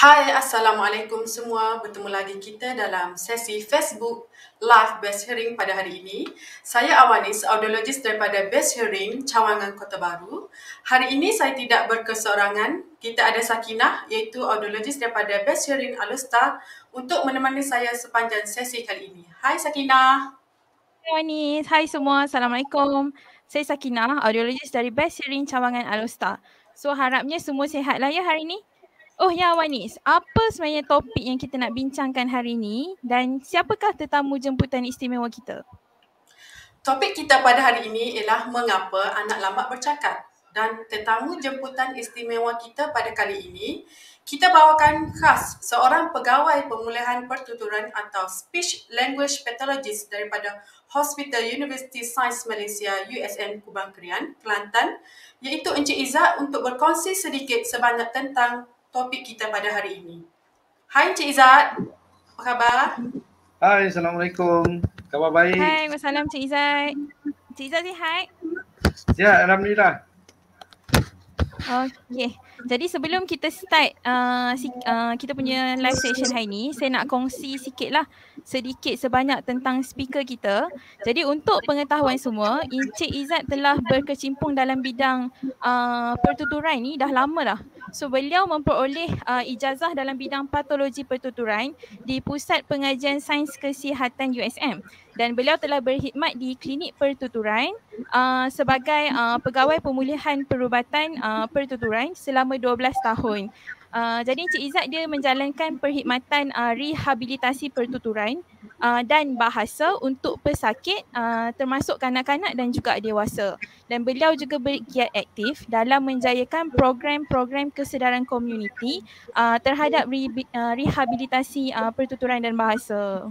Hai, Assalamualaikum semua. Bertemu lagi kita dalam sesi Facebook Live Best Hearing pada hari ini. Saya Awanis, audiologis daripada Best Hearing, Cawangan Kota Baru. Hari ini saya tidak berkesorangan. Kita ada Sakinah, iaitu audiologis daripada Best Hearing Alustar untuk menemani saya sepanjang sesi kali ini. Hai Sakinah. Hai Wanis, hai semua, Assalamualaikum. Saya Sakinah, audiologis dari Best Hearing Cawangan Alustar. So harapnya semua sihat lah ya hari ni. Oh ya Wanis, apa sebenarnya topik yang kita nak bincangkan hari ni dan siapakah tetamu jemputan istimewa kita? Topik kita pada hari ini ialah mengapa anak lambat bercakap. Dan tetamu jemputan istimewa kita pada kali ini, kita bawakan khas seorang pegawai pemulihan pertuturan atau Speech Language Pathologist daripada Hospital University Science Malaysia USN Kubang Krian, Kelantan, iaitu Encik Izzat untuk berkongsi sedikit sebanyak tentang topik kita pada hari ini. Hai Encik Izzat, apa khabar? Hai, Assalamualaikum. Khabar baik? Hai, wassalam Cik Izzat. Cik Izzat sihat? Sihat, Alhamdulillah. Okey. Jadi sebelum kita start kita punya live session hari ni, saya nak kongsi sedikit sebanyak tentang speaker kita. Jadi untuk pengetahuan semua, Encik Izzat telah berkecimpung dalam bidang pertuturan ni dah lama dah. So beliau memperoleh ijazah dalam bidang patologi pertuturan di Pusat Pengajian Sains Kesihatan USM dan beliau telah berkhidmat di klinik pertuturan sebagai pegawai pemulihan perubatan pertuturan selama 12 tahun. Jadi Encik Izzat dia menjalankan perkhidmatan rehabilitasi pertuturan dan bahasa untuk pesakit termasuk kanak-kanak dan juga dewasa. Dan beliau juga bergiat aktif dalam menjayakan program-program kesedaran komuniti terhadap rehabilitasi pertuturan dan bahasa.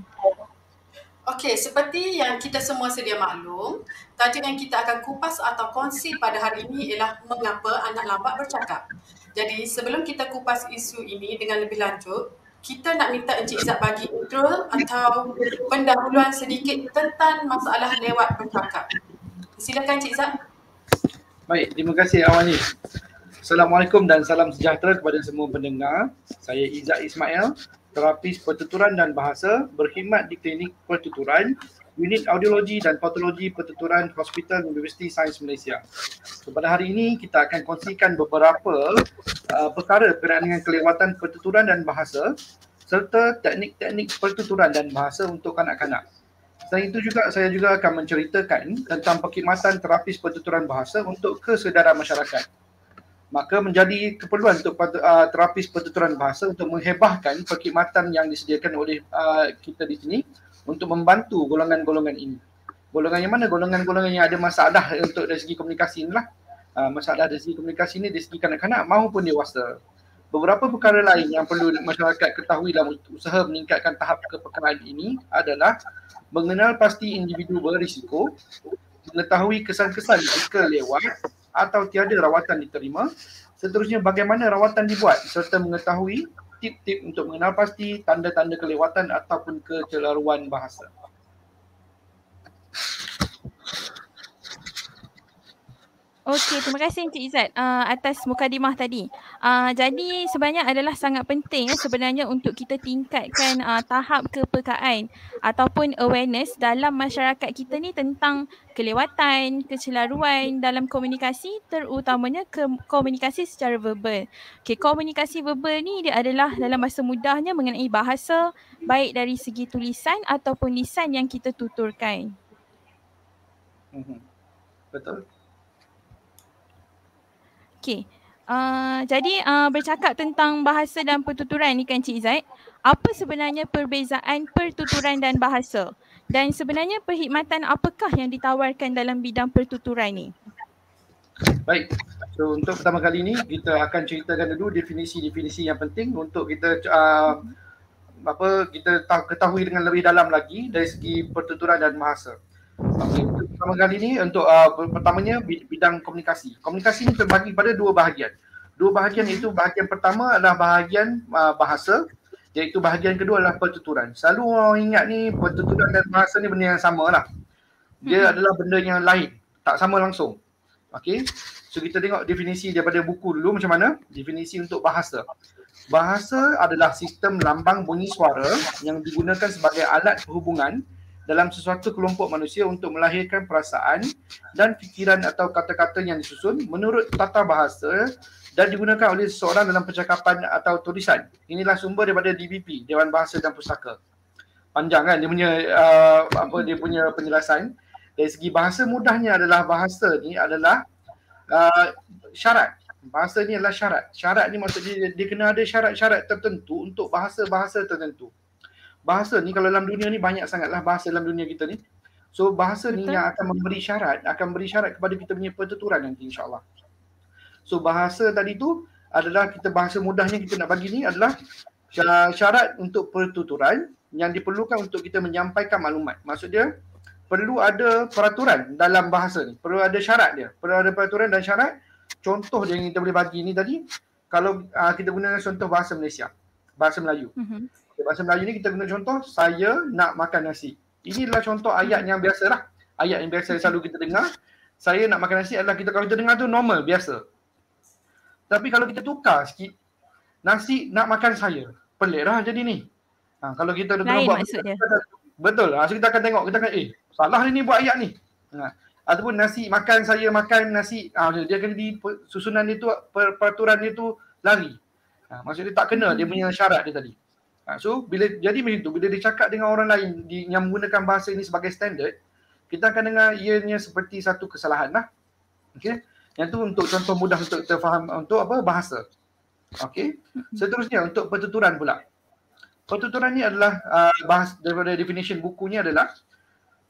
Okey, seperti yang kita semua sedia maklum, tajuk yang kita akan kupas atau kongsi pada hari ini ialah mengapa anak lambat bercakap. Jadi sebelum kita kupas isu ini dengan lebih lanjut, kita nak minta Encik Izzat bagi intro atau pendahuluan sedikit tentang masalah lewat bercakap. Silakan Encik Izzat. Baik, terima kasih Awanis. Assalamualaikum dan salam sejahtera kepada semua pendengar. Saya Izzat Ismail, terapis pertuturan dan bahasa, berkhidmat di klinik pertuturan, unit audiologi dan patologi pertuturan Hospital University Science Malaysia. So, pada hari ini kita akan kongsikan beberapa perkara berkaitan dengan kelewatan pertuturan dan bahasa serta teknik-teknik pertuturan dan bahasa untuk kanak-kanak. Selain itu juga saya juga akan menceritakan tentang perkhidmatan terapis pertuturan bahasa untuk kesedaran masyarakat. Maka menjadi keperluan untuk terapis pertuturan bahasa untuk menghebahkan perkhidmatan yang disediakan oleh kita di sini untuk membantu golongan-golongan ini. Golongan yang mana? Golongan-golongan yang ada masalah untuk dari segi komunikasi inilah. Masalah dari segi komunikasi ini dari segi kanak-kanak maupun dewasa. Beberapa perkara lain yang perlu masyarakat ketahui dalam usaha meningkatkan tahap kepekaan ini adalah mengenal pasti individu berisiko, mengetahui kesan-kesan jika lewat atau tiada rawatan diterima, seterusnya bagaimana rawatan dibuat serta mengetahui tip-tip untuk mengenal pasti tanda-tanda kelewatan ataupun kecelaruan bahasa. Okey, terima kasih Encik Izzat atas mukadimah tadi. Jadi sebenarnya adalah sangat penting sebenarnya untuk kita tingkatkan tahap kepekaan ataupun awareness dalam masyarakat kita ni tentang kelewatan, kecelaruan dalam komunikasi, terutamanya komunikasi secara verbal. Okey, komunikasi verbal ni dia adalah dalam bahasa mudahnya mengenai bahasa baik dari segi tulisan ataupun lisan yang kita tuturkan. Betul. Okey. Jadi bercakap tentang bahasa dan pertuturan ni kan Cik Izzat, apa sebenarnya perbezaan pertuturan dan bahasa? Dan sebenarnya perkhidmatan apakah yang ditawarkan dalam bidang pertuturan ni? Baik. So untuk pertama kali ni kita akan ceritakan dulu definisi-definisi yang penting untuk kita kita ketahui dengan lebih dalam lagi dari segi pertuturan dan bahasa. Okay. Pertama kali ni untuk pertamanya bidang komunikasi. Komunikasi ni terbagi pada dua bahagian. Dua bahagian itu, bahagian pertama adalah bahagian bahasa, iaitu bahagian kedua adalah pertuturan. Selalu orang ingat ni pertuturan dan bahasa ni benda yang sama lah. Dia adalah benda yang lain, tak sama langsung. Okey. So kita tengok definisi daripada buku dulu macam mana. Definisi untuk bahasa. Bahasa adalah sistem lambang bunyi suara yang digunakan sebagai alat perhubungan dalam sesuatu kelompok manusia untuk melahirkan perasaan dan fikiran atau kata-kata yang disusun menurut tata bahasa dan digunakan oleh seseorang dalam percakapan atau tulisan. Inilah sumber daripada DBP, Dewan Bahasa dan Pustaka. Panjang kan dia punya dia punya penjelasan. Dari segi bahasa mudahnya adalah bahasa ni adalah syarat. Bahasa ni adalah syarat. Syarat ni maksudnya dia kena ada syarat-syarat tertentu untuk bahasa-bahasa tertentu. Bahasa ni kalau dalam dunia ni banyak sangatlah bahasa dalam dunia kita ni. So bahasa ni yang akan beri syarat kepada kita punya pertuturan nanti insya-Allah. So bahasa tadi tu adalah kita bahasa mudahnya kita nak bagi ni adalah syarat untuk pertuturan yang diperlukan untuk kita menyampaikan maklumat. Maksud dia perlu ada peraturan dalam bahasa ni. Perlu ada syarat dia. Perlu ada peraturan dan syarat. Contoh yang kita boleh bagi ni tadi, kalau kita gunakan contoh bahasa Malaysia, bahasa Melayu. Bahasa Melayu ni kita guna contoh, saya nak makan nasi. Ini adalah contoh ayat yang biasa lah. Ayat yang biasa selalu kita dengar. Saya nak makan nasi adalah kalau kita dengar tu normal, biasa. Tapi kalau kita tukar sikit, nasi nak makan saya. Pelik lah jadi ni. Kalau kita dah buat maksud dia. Betul. So kita akan tengok, kita akan salah ni buat ayat ni. Ataupun nasi makan saya makan nasi, dia akan di susunan dia tu, peraturan dia tu lari. Maksud dia tak kena dia punya syarat dia tadi. So bila jadi macam tu, bila dia cakap dengan orang lain yang menggunakan bahasa ini sebagai standard, kita akan dengar ianya seperti satu kesalahan lah. Okey. Yang tu untuk contoh mudah untuk kita faham untuk bahasa. Okey. Seterusnya untuk pertuturan pula. Pertuturan ni adalah daripada definition bukunya adalah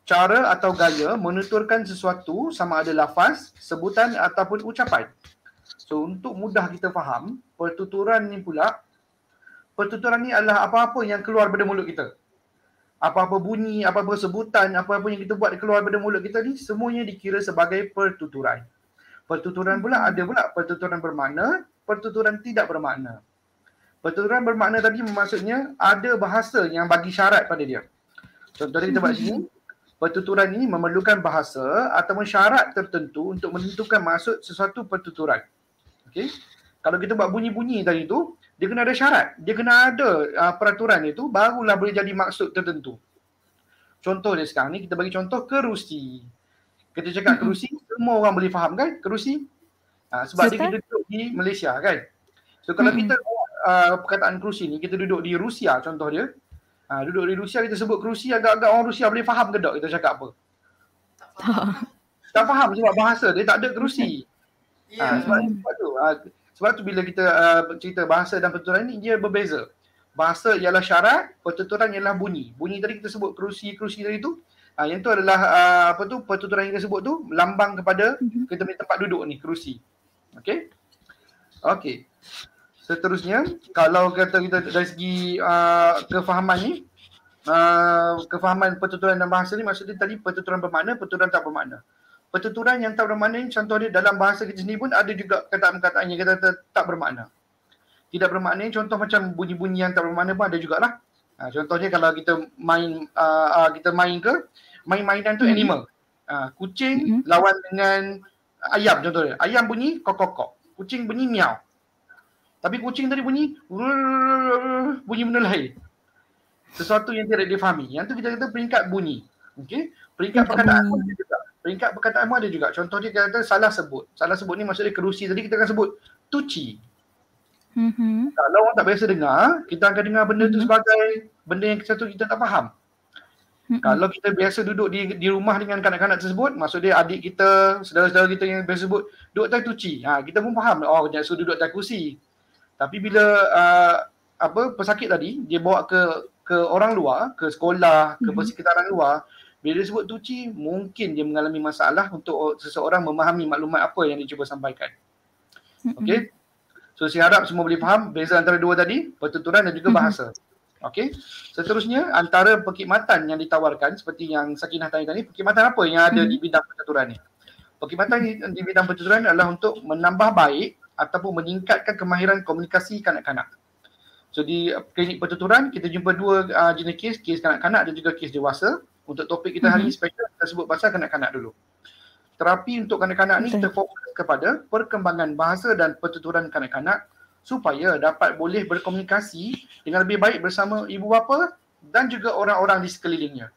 cara atau gaya menuturkan sesuatu sama ada lafaz, sebutan ataupun ucapan. So untuk mudah kita faham, pertuturan ni adalah apa-apa yang keluar daripada mulut kita. Apa-apa bunyi, apa-apa sebutan, apa-apa yang kita buat keluar daripada mulut kita ni semuanya dikira sebagai pertuturan. Pertuturan pula ada pula pertuturan bermakna, pertuturan tidak bermakna. Pertuturan bermakna tadi maksudnya ada bahasa yang bagi syarat pada dia. Contohnya kita buat sini. Pertuturan ini memerlukan bahasa atau syarat tertentu untuk menentukan maksud sesuatu pertuturan. Okey. Kalau kita buat bunyi-bunyi tadi tu, dia kena ada syarat. Dia kena ada peraturan itu barulah boleh jadi maksud tertentu. Contoh dia sekarang ni kita bagi contoh kerusi. Kita cakap kerusi, semua orang boleh faham kan kerusi? Sebab dia kita duduk di Malaysia kan. So kalau kita perkataan kerusi ni, kita duduk di Rusia contoh dia. Duduk di Rusia kita sebut kerusi, agak-agak orang Rusia boleh faham ke tak kita cakap apa? Tak faham sebab bahasa dia tak ada kerusi. Sebab tu bila kita cerita bahasa dan pertuturan ni dia berbeza. Bahasa ialah syarat, pertuturan ialah bunyi. Bunyi tadi kita sebut kerusi tadi tu. Yang tu adalah pertuturan yang kita sebut tu lambang kepada kita punya tempat duduk ni, kerusi. Okey. Okey. Seterusnya, kalau kata kita dari segi kefahaman ni, kefahaman pertuturan dan bahasa ni maksudnya tadi pertuturan bermakna, pertuturan tak bermakna. Pertuturan yang tak bermakna ni contoh dia dalam bahasa kita sendiri pun ada juga kataan-kataan yang kata tak bermakna. Tidak bermakna ni contoh macam bunyi-bunyi yang tak bermakna pun ada jugalah. Contohnya kalau kita main mainan tu animal. Kucing lawan dengan ayam contohnya. Ayam bunyi kok-kok-kok. Kucing bunyi miau. Tapi kucing tadi bunyi benda lain. Sesuatu yang tidak difahami. Yang tu kita kata peringkat bunyi. Okey. Peringkat perkataan pun ada juga. Peringkat perkataan pun ada juga. Contoh dia kata salah sebut. Salah sebut ni maksudnya kerusi tadi kita akan sebut tuci. Kalau orang tak biasa dengar, kita akan dengar benda tu sebagai benda yang satu kita tak faham. Kalau kita biasa duduk di rumah dengan kanak-kanak tersebut, maksud dia adik kita, saudara-saudara kita yang biasa sebut duduk atas tuci. Kita pun faham. Oh, dia suruh duduk atas kursi. Tapi bila pesakit tadi dia bawa ke orang luar, ke sekolah, ke persekitaran luar, bila dia sebut tuci, mungkin dia mengalami masalah untuk seseorang memahami maklumat apa yang dia cuba sampaikan. Okey. So saya harap semua boleh faham beza antara dua tadi, pertuturan dan juga bahasa. Okey. Seterusnya antara perkhidmatan yang ditawarkan seperti yang Sakinah tanya tadi, perkhidmatan apa yang ada di bidang pertuturan ni? Perkhidmatan di bidang pertuturan adalah untuk menambah baik ataupun meningkatkan kemahiran komunikasi kanak-kanak. So di klinik pertuturan kita jumpa dua jenis kes kanak-kanak dan juga kes dewasa. Untuk topik kita hari ini special kita sebut pasal kanak-kanak dulu. terapi untuk kanak-kanak ni Betul. terfokus kepada perkembangan bahasa dan pertuturan kanak-kanak supaya dapat boleh berkomunikasi dengan lebih baik bersama ibu bapa dan juga orang-orang di sekelilingnya.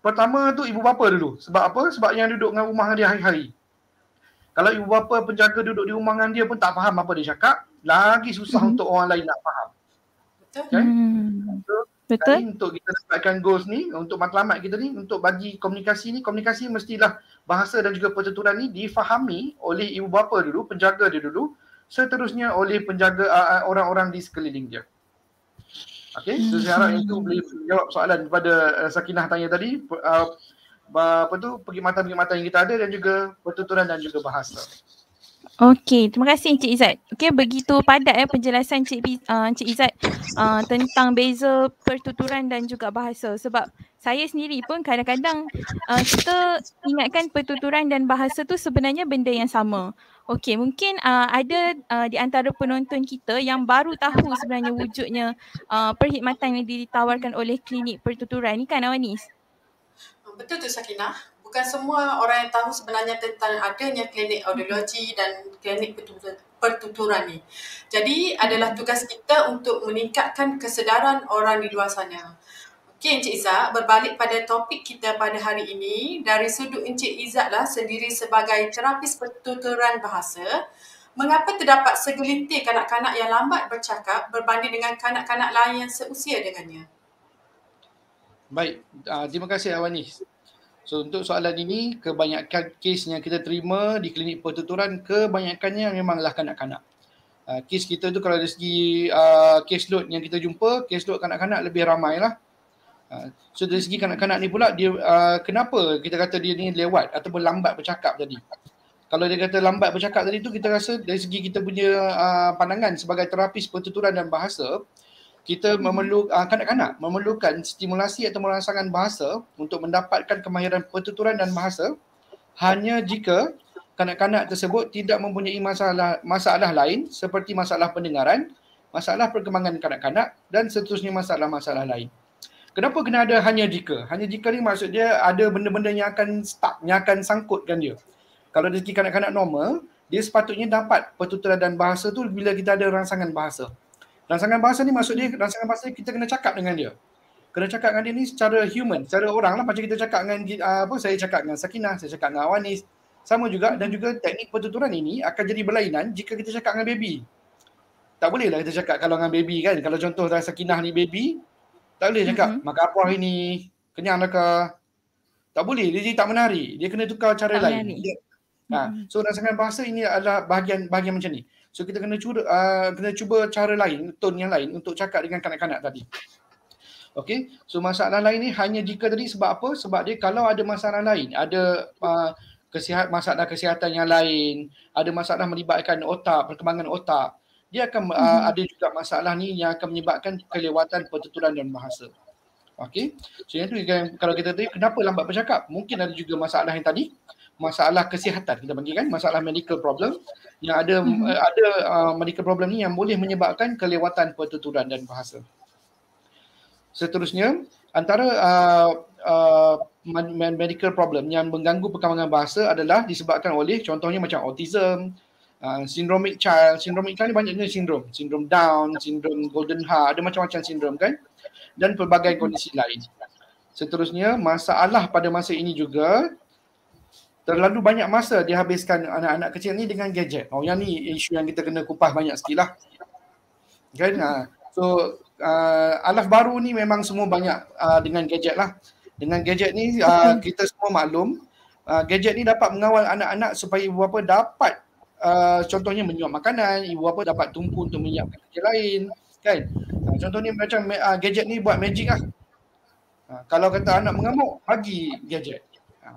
Pertama tu ibu bapa dulu. Sebab apa? Sebab yang duduk dengan rumah dia hari-hari. Kalau ibu bapa penjaga duduk di rumah dengan dia pun tak faham apa dia cakap, lagi susah untuk orang lain nak faham. Betul? Okay? So, Betul. untuk kita dapatkan goals ni, untuk matlamat kita ni, untuk bagi komunikasi ni, komunikasi mestilah bahasa dan juga pertuturan ni difahami oleh ibu bapa dulu, penjaga dia dulu, seterusnya oleh penjaga orang-orang di sekeliling dia. Okey, so saya harap itu boleh jawab soalan kepada Sakinah tanya tadi, perkhidmatan-perkhidmatan yang kita ada dan juga pertuturan dan juga bahasa. Okey, terima kasih Encik Izzat. Okey, begitu padat penjelasan Encik Izzat tentang beza pertuturan dan juga bahasa. Sebab saya sendiri pun kadang-kadang kita ingatkan pertuturan dan bahasa tu sebenarnya benda yang sama. Okey, mungkin ada di antara penonton kita yang baru tahu sebenarnya wujudnya perkhidmatan yang ditawarkan oleh klinik pertuturan ni kan Awanis? Betul tu Sakinah. Bukan semua orang yang tahu sebenarnya tentang adanya klinik audiologi dan klinik pertuturan ni. Jadi adalah tugas kita untuk meningkatkan kesedaran orang di luar sana. Okey Encik Izzat, berbalik pada topik kita pada hari ini, dari sudut Encik Izzat lah sendiri sebagai terapis pertuturan bahasa, mengapa terdapat segelintir kanak-kanak yang lambat bercakap berbanding dengan kanak-kanak lain yang seusia dengannya? Baik, terima kasih Awanis. So untuk soalan ini, kebanyakan kes yang kita terima di klinik pertuturan, kebanyakannya memanglah kanak-kanak. Kes kita tu kalau dari segi case load yang kita jumpa, case load kanak-kanak lebih ramai lah. So dari segi kanak-kanak ni pula, dia kenapa kita kata dia ni lewat ataupun lambat bercakap tadi? Kalau dia kata lambat bercakap tadi tu, kita rasa dari segi kita punya pandangan sebagai terapis pertuturan dan bahasa, kita kanak-kanak memerlukan stimulasi atau merangsangan bahasa untuk mendapatkan kemahiran pertuturan dan bahasa hanya jika kanak-kanak tersebut tidak mempunyai masalah lain seperti masalah pendengaran, masalah perkembangan kanak-kanak dan seterusnya masalah-masalah lain. Kenapa kena ada hanya jika? Hanya jika ni maksud dia ada benda-benda yang akan stuck, yang akan sangkutkan dia. Kalau dari segi kanak-kanak normal, dia sepatutnya dapat pertuturan dan bahasa tu bila kita ada rangsangan bahasa. Rangsangan bahasa ni maksud dia, rangsangan bahasa kita kena cakap dengan dia. Kena cakap dengan dia ni secara human, secara orang lah. Macam kita cakap dengan, saya cakap dengan Sakinah, saya cakap dengan Awanis. Sama juga, dan juga teknik pertuturan ini akan jadi berlainan jika kita cakap dengan baby. Tak boleh lah kita cakap kalau dengan baby kan. Kalau contoh Sakinah ni baby, tak boleh cakap, makan apa hari ni, kenyang dah ke? Tak boleh, dia jadi tak menarik. Dia kena tukar cara lain. So rangsangan bahasa ini adalah bahagian macam ni. So kita kena cuba cara lain, tone yang lain untuk cakap dengan kanak-kanak tadi. Okay, so masalah lain ni hanya jika tadi sebab apa? Sebab dia kalau ada masalah lain, ada masalah kesihatan yang lain, ada masalah melibatkan otak, perkembangan otak, dia akan ada juga masalah ni yang akan menyebabkan kelewatan pertuturan dan bahasa. Okay, so yang tu kalau kita tadi kenapa lambat bercakap? Mungkin ada juga masalah yang tadi, masalah kesihatan kita panggil kan, masalah medical problem yang ada medical problem ni yang boleh menyebabkan kelewatan pertuturan dan bahasa. Seterusnya, antara medical problem yang mengganggu perkembangan bahasa adalah disebabkan oleh contohnya macam autism, syndromic child ni banyak jenis sindrom Down, sindrom Golden Heart, ada macam-macam sindrom kan, dan pelbagai kondisi lain. Seterusnya, masalah pada masa ini juga terlalu banyak masa dihabiskan anak-anak kecil ni dengan gadget. Yang ni isu yang kita kena kupas banyak sikit lah. Kan? So, alaf baru ni memang semua banyak dengan gadget lah. Dengan gadget ni kita semua maklum, gadget ni dapat mengawal anak-anak supaya ibu bapa dapat contohnya menyuap makanan, ibu bapa dapat tumpu untuk menyiapkan kerja lain. Kan? Contohnya macam gadget ni buat magic lah. Kalau kata anak mengamuk, bagi gadget.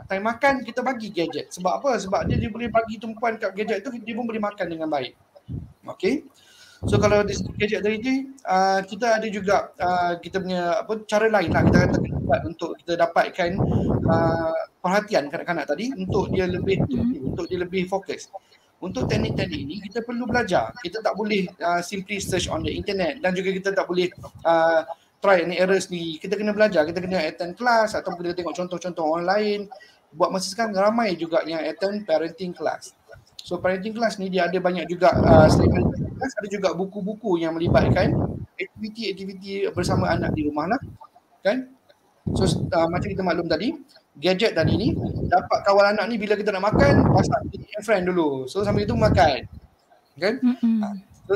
Time makan kita bagi gadget. Sebab apa? Sebab dia boleh bagi tumpuan kat gadget tu, dia pun boleh makan dengan baik. Okay. So kalau di gadget tadi kita ada juga kita punya cara lain lah kita kata buat untuk kita dapatkan perhatian kanak-kanak tadi untuk dia lebih untuk dia lebih fokus. Untuk teknik-teknik ini kita perlu belajar. Kita tak boleh simply search on the internet dan juga kita tak boleh try and error sendiri. Kita kena belajar, kita kena attend kelas ataupun kita tengok contoh-contoh orang lain. buat masa sekarang ramai juga yang attend parenting class. So parenting class ni dia ada banyak juga selain parenting class ada juga buku-buku yang melibatkan aktiviti-aktiviti bersama anak di rumah lah, kan? So macam kita maklum tadi, gadget tadi ni dapat kawal anak ni bila kita nak makan, pasang friend dulu. So sambil itu makan. Kan? So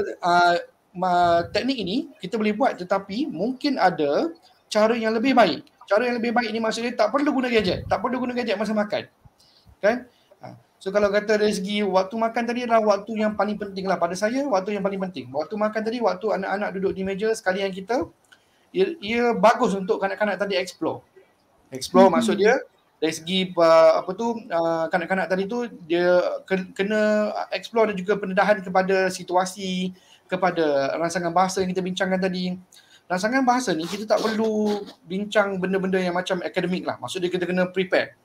teknik ini kita boleh buat, tetapi mungkin ada cara yang lebih baik. Cara yang lebih baik ni maksudnya tak perlu guna gadget. Tak perlu guna gadget masa makan. Kan? So kalau kata dari segi waktu makan tadi adalah waktu yang paling penting lah. Pada saya, waktu yang paling penting. Waktu makan tadi, waktu anak-anak duduk di meja sekalian kita, ia bagus untuk kanak-kanak tadi explore. Explore maksud dia dari segi kanak-kanak tadi tu dia kena explore dan juga pendedahan kepada situasi, kepada rangsangan bahasa yang kita bincangkan tadi. Rangsangan bahasa ni kita tak perlu bincang benda-benda yang macam akademik lah. Maksud dia kita kena prepare.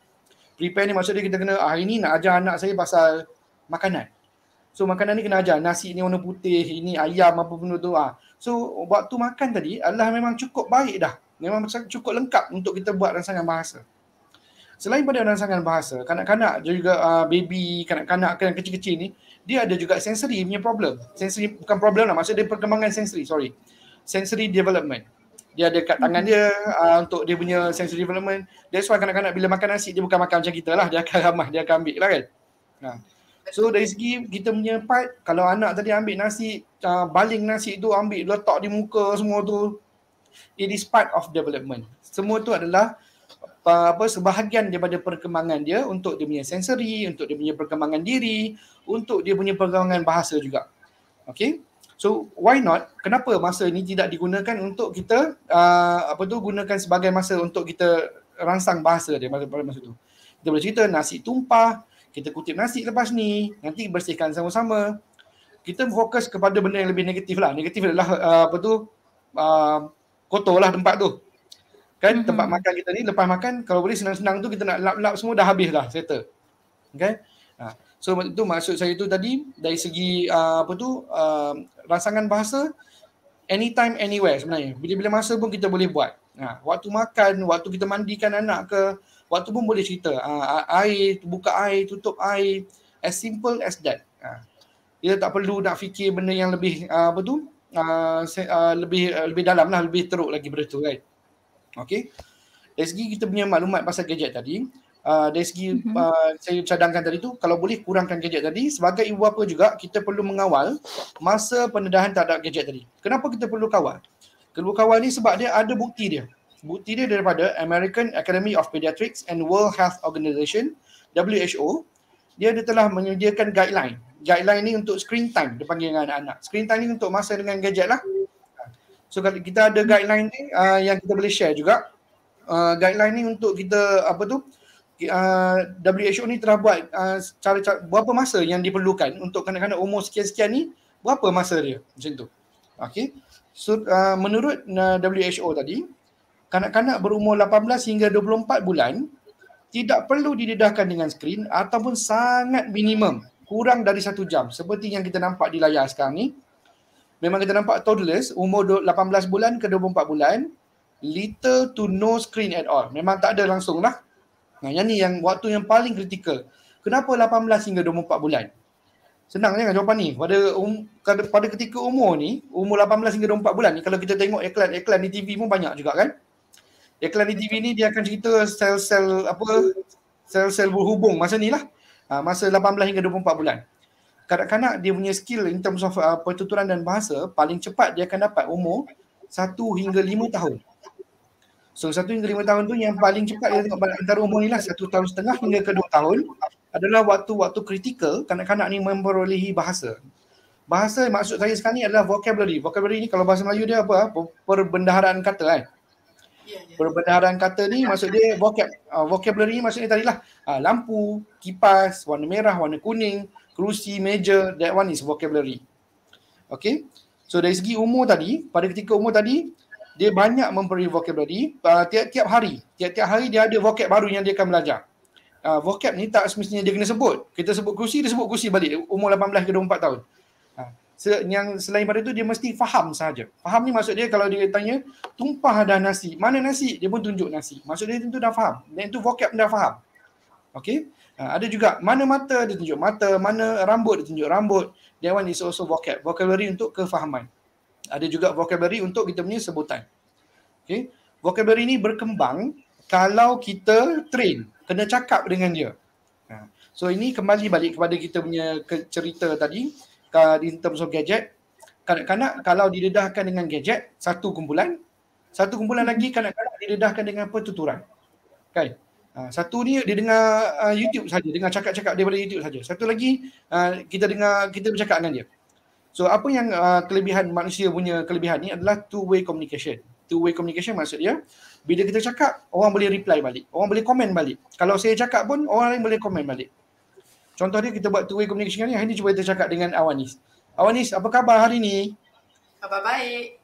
Prepare ni maksud dia kita kena hari ni nak ajar anak saya pasal makanan. So makanan ni kena ajar, nasi ni warna putih, ini ayam apa benda tu. So waktu makan tadi adalah memang cukup baik dah. Memang cukup lengkap untuk kita buat rangsangan bahasa. Selain pada rangsangan bahasa, kanak-kanak juga baby, kanak-kanak yang kecil-kecil ni, dia ada juga sensory punya problem. Sensory bukan problem lah, maksud dia perkembangan sensory, sensory development. Dia ada kat tangan dia untuk dia punya sensory development. That's why kanak-kanak bila makan nasi dia bukan makan macam kita lah, dia akan ramah, dia akan ambil lah kan. So dari segi kita punya part, kalau anak tadi ambil nasi, baling nasi tu ambil letak di muka semua tu, it is part of development. Semua tu adalah sebahagian daripada perkembangan dia untuk dia punya sensory, untuk dia punya perkembangan diri, untuk dia punya perkembangan bahasa juga. Okay? So why not? Kenapa masa ni tidak digunakan untuk kita gunakan sebagai masa untuk kita rangsang bahasa dia pada masa tu. Kita boleh cerita nasi tumpah, kita kutip nasi lepas ni, nanti bersihkan sama-sama. Kita fokus kepada benda yang lebih negatif lah. Negatif adalah kotor lah tempat tu. Kan tempat makan kita ni lepas makan kalau boleh senang-senang tu kita nak lap-lap semua dah habis dah, settle. Okay? So itu maksud saya tu tadi dari segi rangsangan bahasa anytime anywhere sebenarnya. Bila-bila masa pun kita boleh buat. Waktu makan, waktu kita mandikan anak ke, waktu pun boleh cerita. Air, buka air, tutup air, as simple as that. Kita tak perlu nak fikir benda yang lebih lebih dalam lah, lebih teruk lagi benda tu kan. Okay. Dari segi kita punya maklumat pasal gadget tadi, dari segi saya cadangkan tadi tu, kalau boleh kurangkan gadget tadi. Sebagai ibu bapa juga kita perlu mengawal masa pendedahan terhadap gadget tadi. Kenapa kita perlu kawal? Perlu kawal ni sebab dia ada bukti dia. Bukti dia daripada American Academy of Pediatrics and World Health Organization, WHO. Dia telah menyediakan guideline. Guideline ni untuk screen time, dia panggil dengan anak-anak. Screen time ni untuk masa dengan gadget lah. So kalau kita ada guideline ni yang kita boleh share juga. Guideline ni untuk kita WHO ni telah buat cara berapa masa yang diperlukan untuk kanak-kanak umur sekian-sekian ni, berapa masa dia macam tu. Okay. So menurut WHO tadi, kanak-kanak berumur 18 hingga 24 bulan tidak perlu didedahkan dengan skrin ataupun sangat minimum kurang dari 1 jam seperti yang kita nampak di layar sekarang ni. Memang kita nampak toddlers umur 18 bulan ke 24 bulan, little to no screen at all. Memang tak ada langsung lah. Yang ni yang waktu yang paling kritikal. Kenapa 18 hingga 24 bulan? Senang kan jawapan ni. Pada ketika umur ni, umur 18 hingga 24 bulan ni, kalau kita tengok iklan di TV pun banyak juga kan. Iklan di TV ni dia akan cerita sel-sel berhubung masa ni lah. Masa 18 hingga 24 bulan. Kanak-kanak dia punya skill in terms of pertuturan dan bahasa paling cepat dia akan dapat umur 1 hingga 5 tahun. So 1 hingga 5 tahun tu yang paling cepat dia tengok antara umur ni lah 1,5 tahun hingga ke 2 tahun adalah waktu-waktu kritikal kanak-kanak ni memperolehi bahasa. Bahasa maksud saya sekarang ni adalah vocabulary. Vocabulary ni kalau bahasa Melayu dia apa? Perbendaharaan kata kan. Perbendaharaan kata ni maksud dia vocabulary ni maksudnya tadilah lampu, kipas, warna merah, warna kuning, kerusi, meja, that one is vocabulary. Okay. So dari segi umur tadi, pada ketika umur tadi, dia banyak memperoleh vocabulary. Tiap-tiap hari dia ada vocab baru yang dia akan belajar. Vocab ni tak semestinya dia kena sebut. Kita sebut kerusi, dia sebut kerusi balik umur 18 ke 24 tahun. Yang selain pada itu dia mesti faham sahaja. Faham ni maksud dia kalau dia tanya, tumpah dah nasi. Mana nasi? Dia pun tunjuk nasi. Maksud dia tentu dah faham. Dan itu vocab dah faham. Okay. Ada juga mana mata dia tunjuk mata, mana rambut dia tunjuk rambut. That one is also vocabulary untuk kefahaman. Ada juga vocabulary untuk kita punya sebutan. Okay. Vocabulary ni berkembang kalau kita train, kena cakap dengan dia. So ini kembali balik kepada kita punya cerita tadi in terms of gadget. Kanak-kanak kalau didedahkan dengan gadget, satu kumpulan lagi kanak-kanak didedahkan dengan pertuturan. Kan? Satu ni dia dengar YouTube saja, dengar cakap-cakap daripada YouTube saja. Satu lagi kita bercakap dengan dia. So apa yang kelebihan manusia punya kelebihan ni adalah two-way communication. Two-way communication maksud dia bila kita cakap, orang boleh reply balik, orang boleh komen balik. Kalau saya cakap pun orang lain boleh komen balik. Contoh dia kita buat two-way communication ni, hari ni cuba kita cakap dengan Awanis. Awanis, apa khabar hari ni? Khabar baik.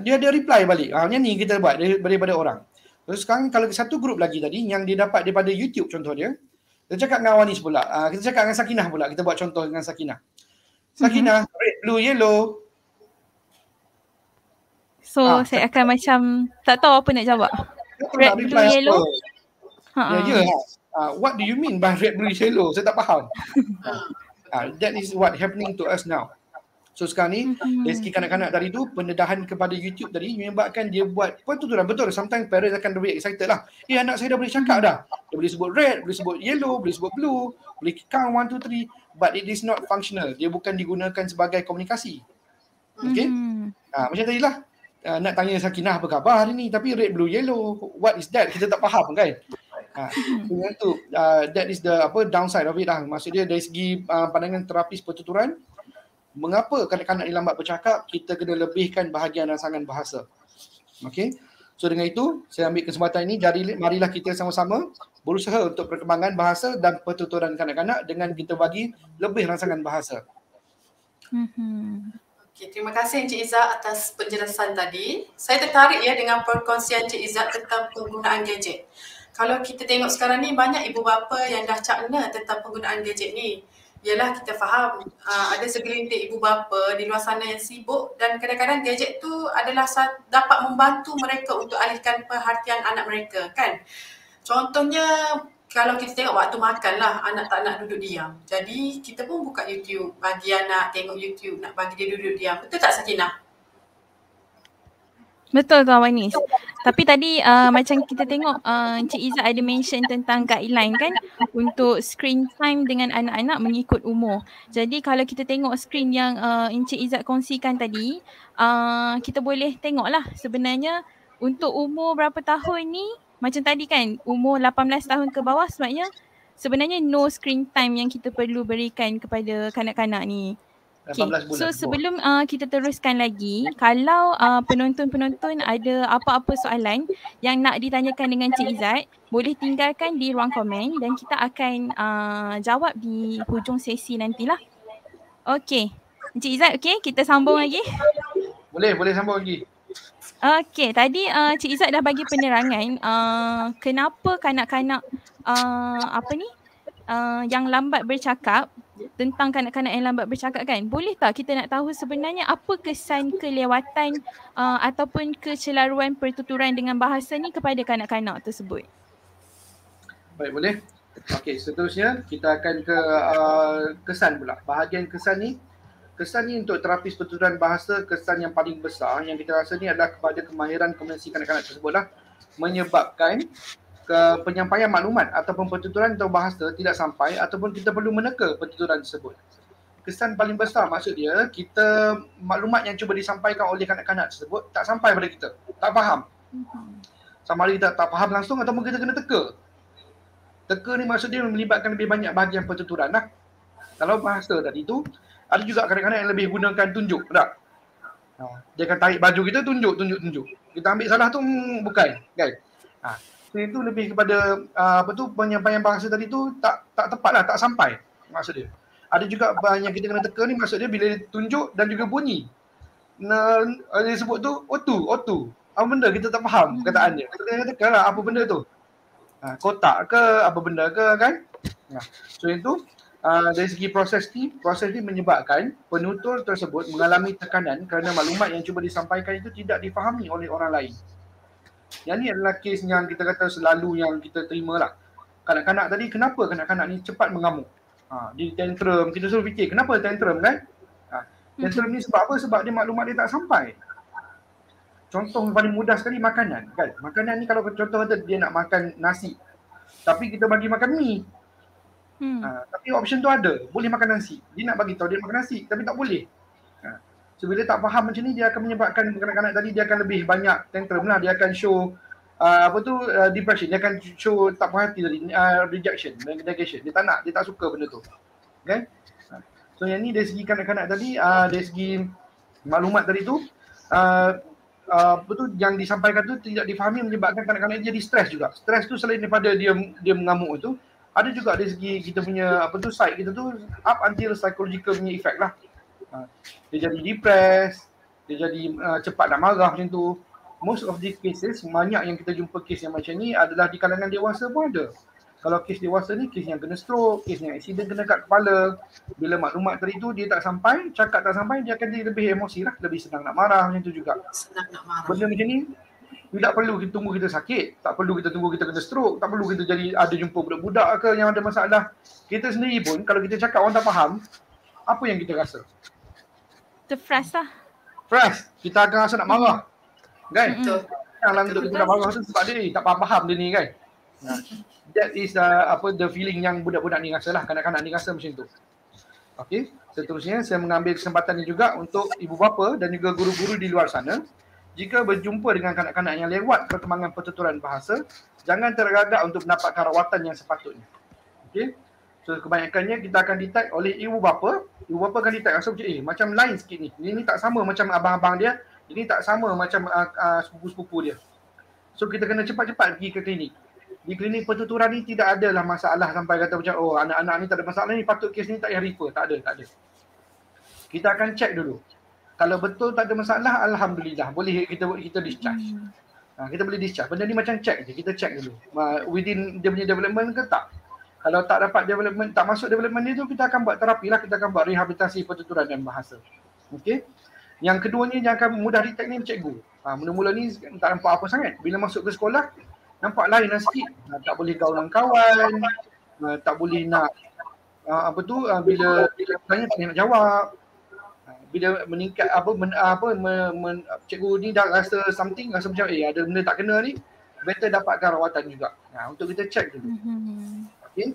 Dia ada reply balik. Yang ni kita buat daripada orang. Terus sekarang kalau satu grup lagi tadi yang dia dapat daripada YouTube contoh dia, kita cakap dengan Awanis pula. Kita cakap dengan Sakinah pula. Kita buat contoh dengan Sakinah. Sakinah, red, blue, yellow. So saya akan macam tak tahu apa nak jawab. Red, blue, yellow. What do you mean by red, blue, yellow? Saya tak faham. That is what happening to us now. So sekarang ni dari segi kanak-kanak tadi tu, pendedahan kepada YouTube tadi menyebabkan dia buat pertuturan. Betul, sometimes parents akan lebih excited lah. Anak saya dah boleh cakap dah. Dia boleh sebut red, boleh sebut yellow, boleh sebut blue, boleh count 1, 2, 3. But it is not functional. Dia bukan digunakan sebagai komunikasi. Okay? Macam tadi lah. Nak tanya Sakinah apa khabar hari ni, tapi red, blue, yellow, what is that? Kita tak faham kan? That is the downside of it lah. Maksud dia dari segi pandangan terapis pertuturan, mengapa kanak-kanak ni lambat bercakap, kita kena lebihkan bahagian rangsangan bahasa. Okay? So dengan itu, saya ambil kesempatan ini, marilah kita sama-sama berusaha untuk perkembangan bahasa dan pertuturan kanak-kanak dengan kita bagi lebih rangsangan bahasa. Okay, terima kasih Encik Izzat atas penjelasan tadi. Saya tertarik dengan perkongsian Encik Izzat tentang penggunaan gadget. Kalau kita tengok sekarang ni, banyak ibu bapa yang dah cakna tentang penggunaan gadget ni. Ialah kita faham ada segelintir ibu bapa di luar sana yang sibuk dan kadang-kadang gadget tu adalah dapat membantu mereka untuk alihkan perhatian anak mereka kan. Contohnya kalau kita tengok waktu makan lah, anak tak nak duduk diam. Jadi kita pun buka YouTube, bagi anak tengok YouTube, nak bagi dia duduk diam. Betul tak Sakinah? Betul tu Awanis. Tapi tadi macam kita tengok Encik Izzat ada mention tentang guideline kan untuk screen time dengan anak-anak mengikut umur. Jadi kalau kita tengok screen yang Encik Izzat kongsikan tadi, kita boleh tengoklah sebenarnya untuk umur berapa tahun ni, macam tadi kan umur 18 tahun ke bawah sebenarnya no screen time yang kita perlu berikan kepada kanak-kanak ni. Okay. So sebelum kita teruskan lagi, kalau penonton-penonton ada apa-apa soalan yang nak ditanyakan dengan Cik Izzat, boleh tinggalkan di ruang komen dan kita akan jawab di hujung sesi nantilah. Okey. Cik Izzat, okey, kita sambung lagi. Boleh sambung lagi. Okey, tadi Cik Izzat dah bagi penerangan kenapa kanak-kanak yang lambat bercakap, tentang kanak-kanak yang lambat bercakap kan. Boleh tak kita nak tahu sebenarnya apa kesan kelewatan ataupun kecelaruan pertuturan dengan bahasa ni kepada kanak-kanak tersebut? Baik, boleh. Okey, seterusnya kita akan ke kesan pula. Bahagian kesan ni untuk terapis pertuturan bahasa, kesan yang paling besar yang kita rasa ni adalah kepada kemahiran komunikasi kanak-kanak tersebut lah, menyebabkan penyampaian maklumat ataupun pertuturan atau bahasa tidak sampai ataupun kita perlu meneka pertuturan tersebut. Kesan paling besar maksud dia, kita maklumat yang cuba disampaikan oleh kanak-kanak tersebut tak sampai pada kita, tak faham. Sama ada kita tak faham langsung ataupun kita kena teka. Teka ni maksud dia melibatkan lebih banyak bahagian pertuturan lah. Kalau bahasa tadi tu, ada juga kanak-kanak yang lebih gunakan tunjuk, tak? Dia akan tarik baju kita, tunjuk. Kita ambil salah tu, bukan, kan? So itu lebih kepada penyampaian bahasa tadi tu tak tepat lah, tak sampai maksud dia. Ada juga yang kita kena teka ni maksud dia bila dia tunjuk dan juga bunyi. Dia sebut tu otu. Apa benda kita tak faham perkataan dia. Kita kena teka lah apa benda tu. Kotak ke apa benda ke kan. So itu dari segi proses ni menyebabkan penutur tersebut mengalami tekanan kerana maklumat yang cuba disampaikan itu tidak difahami oleh orang lain. Yang ni adalah kes yang kita kata selalu yang kita terima lah. kanak-kanak tadi, kenapa kanak-kanak ni cepat mengamuk. Dia tantrum, kita suruh fikir kenapa tantrum kan. Tantrum ni sebab apa? Sebab dia maklumat dia tak sampai. Contoh yang paling mudah sekali makanan kan. Makanan ni kalau contoh kata dia nak makan nasi, tapi kita bagi makan mi. Tapi option tu ada, boleh makan nasi. Dia nak bagi tahu dia makan nasi, tapi tak boleh. So bila tak faham macam ni, dia akan menyebabkan kanak-kanak tadi dia akan lebih banyak tantrum lah. Dia akan show depression, dia akan show tak puas hati tadi, rejection, negation. Dia tak nak, dia tak suka benda tu. Okay? So yang ni dari segi kanak-kanak tadi, dari segi maklumat tadi tu, betul yang disampaikan tu tidak difahami, menyebabkan kanak-kanak jadi stres juga. Stres tu selain daripada dia mengamuk itu, ada juga dari segi kita punya side kita tu up until psychological punya effect lah. Dia jadi depressed, dia jadi cepat nak marah macam tu. Most of the cases, banyak yang kita jumpa kes yang macam ni adalah di kalangan dewasa pun ada. Kalau kes dewasa ni, kes yang kena stroke, kes yang accident kena kat kepala. Bila maklumat tadi tu dia tak sampai, cakap tak sampai, dia akan jadi lebih emosi lah, lebih senang nak marah macam tu juga. Senang nak marah. Benda macam ni, tidak perlu kita tunggu kita sakit, tak perlu kita tunggu kita kena stroke, tak perlu kita jadi ada jumpa budak-budak ke yang ada masalah. Kita sendiri pun, kalau kita cakap orang tak faham, apa yang kita rasa? Terfrust lah. Frust, kita akan rasa nak marah. Kan? Betul. Yang untuk kita nak marah tu sebab dia tak faham dia ni kan. That is the feeling yang budak-budak ni rasa lah, kanak-kanak ni rasa macam tu. Okey, seterusnya saya mengambil kesempatan ni juga untuk ibu bapa dan juga guru-guru di luar sana, jika berjumpa dengan kanak-kanak yang lewat perkembangan pertuturan bahasa, jangan tergagap untuk mendapatkan rawatan yang sepatutnya. Okey. So kebanyakannya kita akan detect oleh ibu bapa. Ibu bapa akan detect rasa macam lain sikit ni. Ini tak sama macam abang-abang dia, ini tak sama macam sepupu-sepupu dia. So kita kena cepat-cepat pergi ke klinik. Di klinik pertuturan ni tidak adalah masalah sampai kata macam anak-anak ni tak ada masalah ni, patut kes ni tak payah refer. Tak ada. Kita akan check dulu. Kalau betul tak ada masalah, alhamdulillah, boleh kita discharge. Kita boleh discharge. Benda ni macam check je, kita check dulu. Within dia punya development ke tak. Kalau tak dapat development, tak masuk development dia tu, kita akan buat terapi lah, kita akan buat rehabilitasi pertuturan dan bahasa. Okey. Yang keduanya yang akan mudah detect ni cikgu. Mula-mula ni tak nampak apa sangat. Bila masuk ke sekolah, nampak lain lah sikit. Tak boleh gaul dengan kawan, tak boleh nak bila tanya tak nak jawab. Bila meningkat cikgu ni dah rasa something, rasa macam ada benda tak kena ni, better dapatkan rawatan juga. Untuk kita check dulu. Okay.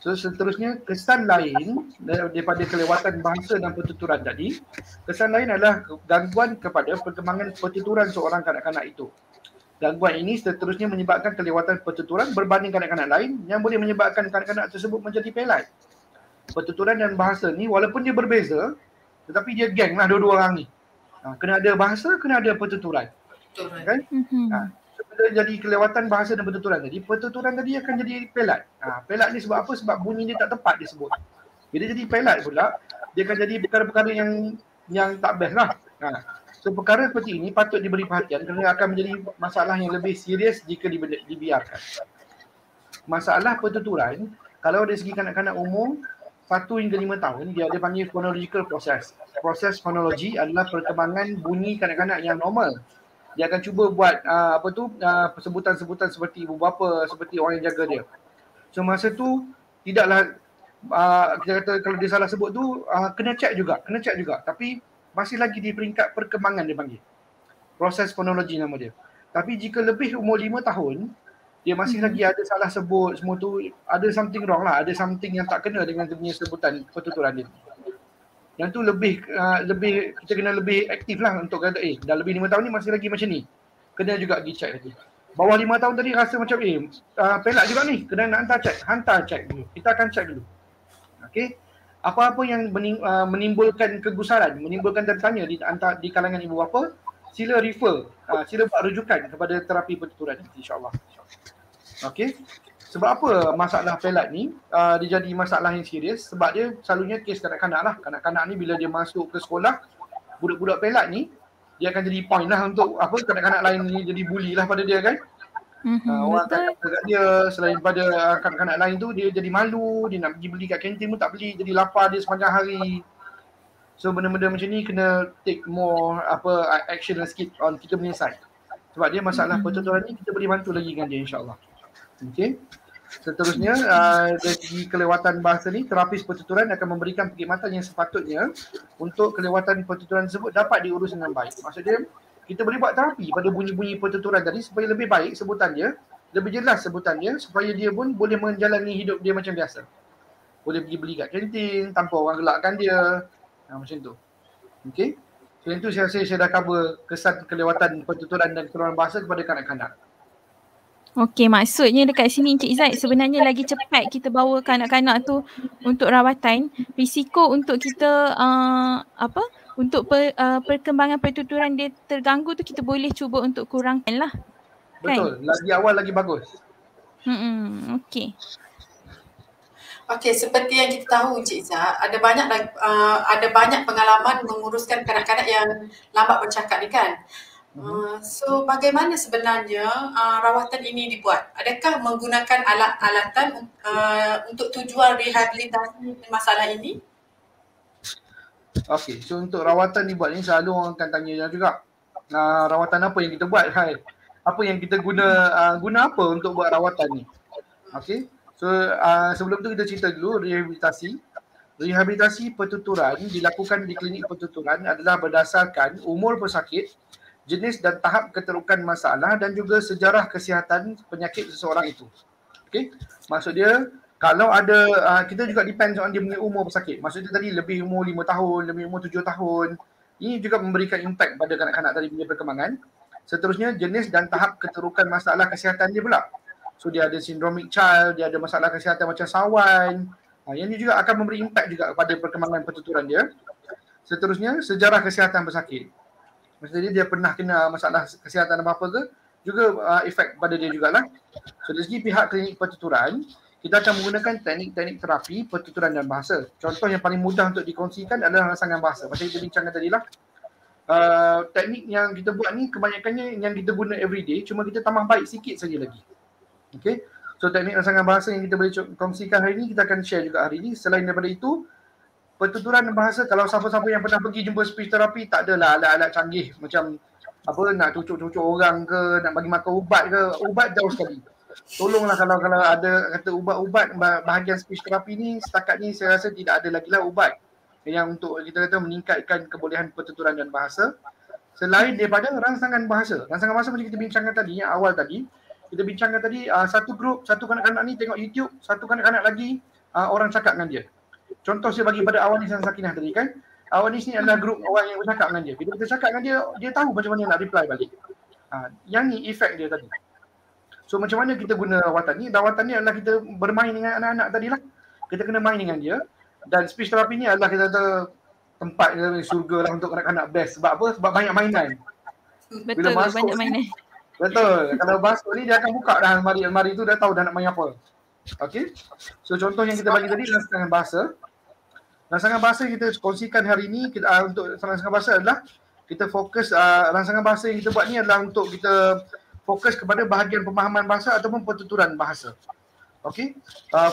So seterusnya, kesan lain daripada kelewatan bahasa dan pertuturan tadi, kesan lain adalah gangguan kepada perkembangan pertuturan seorang kanak-kanak itu. Gangguan ini seterusnya menyebabkan kelewatan pertuturan berbanding kanak-kanak lain yang boleh menyebabkan kanak-kanak tersebut menjadi pelat. Pertuturan dan bahasa ni walaupun dia berbeza, tetapi dia geng lah dua-dua orang ni. Kena ada bahasa, kena ada pertuturan. Betul. Kan? Bila jadi kelewatan bahasa dan pertuturan tadi akan jadi pelat. Pelat ni sebab apa? Sebab bunyi dia tak tepat dia sebut. Bila jadi pelat pula, dia akan jadi perkara-perkara yang tak best lah. So perkara seperti ini patut diberi perhatian kerana akan menjadi masalah yang lebih serius jika dibiarkan. Masalah pertuturan, kalau dari segi kanak-kanak umur 1 hingga 5 tahun, dia ada panggil phonological process. Proses fonologi adalah perkembangan bunyi kanak-kanak yang normal. Dia akan cuba buat sebutan-sebutan seperti ibu bapa, seperti orang yang jaga dia. So masa tu tidaklah kita kata kalau dia salah sebut tu kena check juga. Tapi masih lagi di peringkat perkembangan dia panggil. Proses fonologi nama dia. Tapi jika lebih umur 5 tahun, dia masih lagi ada salah sebut semua tu, ada something wrong lah, ada something yang tak kena dengan dia punya sebutan pertuturan dia. Yang tu lebih kita kena lebih aktif lah untuk kata dah lebih 5 tahun ni masih lagi macam ni. Kena juga pergi check lagi. Bawah 5 tahun tadi rasa macam pelak juga ni, kena nak hantar check dulu. Kita akan check dulu. Okey. Apa-apa yang menimbulkan kegusaran, menimbulkan tanda tanya di kalangan ibu bapa, sila refer, sila buat rujukan kepada terapi pertuturan insya-Allah. Okey. Sebab apa masalah pelat ni dia jadi masalah yang serius? Sebab dia selalunya kes kanak-kanak lah. Kanak-kanak ni bila dia masuk ke sekolah, budak-budak pelat ni dia akan jadi point lah untuk kanak-kanak lain ni jadi bully lah pada dia kan. Orang akan kata kat dia, selain pada kanak-kanak lain tu dia jadi malu, dia nak pergi beli kat kantin pun tak beli, jadi lapar dia sepanjang hari. So benda-benda macam ni kena take more action sikit on kita punya side. Sebab dia masalah pertuturan ni kita boleh bantu lagi dengan dia insya-Allah. Okay. Seterusnya, dari segi kelewatan bahasa ni, terapis pertuturan akan memberikan perkhidmatan yang sepatutnya untuk kelewatan pertuturan tersebut dapat diurus dengan baik. Maksudnya, kita boleh buat terapi pada bunyi-bunyi pertuturan tadi supaya lebih baik sebutannya, lebih jelas sebutannya, supaya dia pun boleh menjalani hidup dia macam biasa. Boleh pergi beli kat kantin tanpa orang gelakkan dia. Macam tu. Okey. So, yang tu saya rasa saya dah cover kesan kelewatan pertuturan dan keluaran bahasa kepada kanak-kanak. Okey, maksudnya dekat sini Encik Zaid sebenarnya lagi cepat kita bawa kanak-kanak tu untuk rawatan, risiko untuk kita untuk perkembangan pertuturan dia terganggu tu kita boleh cuba untuk kurangkan lah. Betul, lagi awal lagi bagus. Okey. Okey, seperti yang kita tahu Encik Izzah, ada banyak pengalaman menguruskan kanak-kanak yang lambat bercakap ni kan. So bagaimana sebenarnya rawatan ini dibuat? Adakah menggunakan alat-alatan untuk tujuan rehabilitasi masalah ini? Okey, so untuk rawatan dibuat ni selalu orang akan tanya juga. Rawatan apa yang kita buat? Apa yang kita guna apa untuk buat rawatan ni? Okey. So sebelum tu kita cerita dulu rehabilitasi. Rehabilitasi pertuturan dilakukan di klinik pertuturan adalah berdasarkan umur pesakit, jenis dan tahap keterukan masalah dan juga sejarah kesihatan penyakit seseorang itu. Okey. Maksud dia kalau ada kita juga depend on dia punya umur pesakit. Maksud dia tadi lebih umur 5 tahun, lebih umur 7 tahun. Ini juga memberikan impak pada kanak-kanak tadi punya perkembangan. Seterusnya jenis dan tahap keterukan masalah kesihatan dia pula. So dia ada syndromic child, dia ada masalah kesihatan macam sawan. Yang ini juga akan memberi impak juga kepada perkembangan pertuturan dia. Seterusnya sejarah kesihatan pesakit. Maksudnya dia pernah kena masalah kesihatan apa-apa ke, juga efek pada dia jugalah. So dari segi pihak klinik pertuturan, kita akan menggunakan teknik-teknik terapi pertuturan dan bahasa. Contoh yang paling mudah untuk dikongsikan adalah rangsangan bahasa. Macam kita bincangkan tadi lah. Teknik yang kita buat ni kebanyakannya yang kita guna everyday, cuma kita tambah baik sikit saja lagi. Okay. So teknik rangsangan bahasa yang kita boleh kongsikan hari ni, kita akan share juga hari ni. Selain daripada itu, pertuturan dan bahasa, kalau siapa-siapa yang pernah pergi jumpa speech therapy, tak adalah alat-alat canggih macam apa nak cucuk-cucuk orang ke, nak bagi makan ubat ke, ubat jauh sekali. Tolonglah kalau ada kata ubat-ubat bahagian speech therapy ni, setakat ni saya rasa tidak ada lagi lah ubat yang untuk kita kata meningkatkan kebolehan pertuturan dan bahasa selain daripada rangsangan bahasa. Rangsangan bahasa macam kita bincangkan tadi, yang awal tadi, kita bincangkan tadi satu grup, satu kanak-kanak ni tengok YouTube, satu kanak-kanak lagi orang cakap dengan dia. Contoh saya bagi pada Awanis dan Sakinah tadi kan. Awanis ni adalah grup orang yang bercakap dengan dia. Bila kita cakap dengan dia, dia tahu macam mana nak reply balik. Yang ni efek dia tadi. So macam mana kita guna rawatan ni? Rawatan ni adalah kita bermain dengan anak-anak tadi lah. Kita kena main dengan dia. Dan speech therapy ni adalah kita kata tempat surga lah untuk kanak-kanak best. Sebab apa? Sebab banyak mainan. Betul, banyak mainan. Betul. Kalau masuk ni dia akan buka dah almari tu, dah tahu dah nak main apa. Okay. So contoh yang kita bagi tadi rangsangan bahasa. Rangsangan bahasa kita kongsikan hari ini untuk rangsangan bahasa adalah kita fokus rangsangan bahasa yang kita buat ni adalah untuk kita fokus kepada bahagian pemahaman bahasa ataupun pertuturan bahasa. Okey.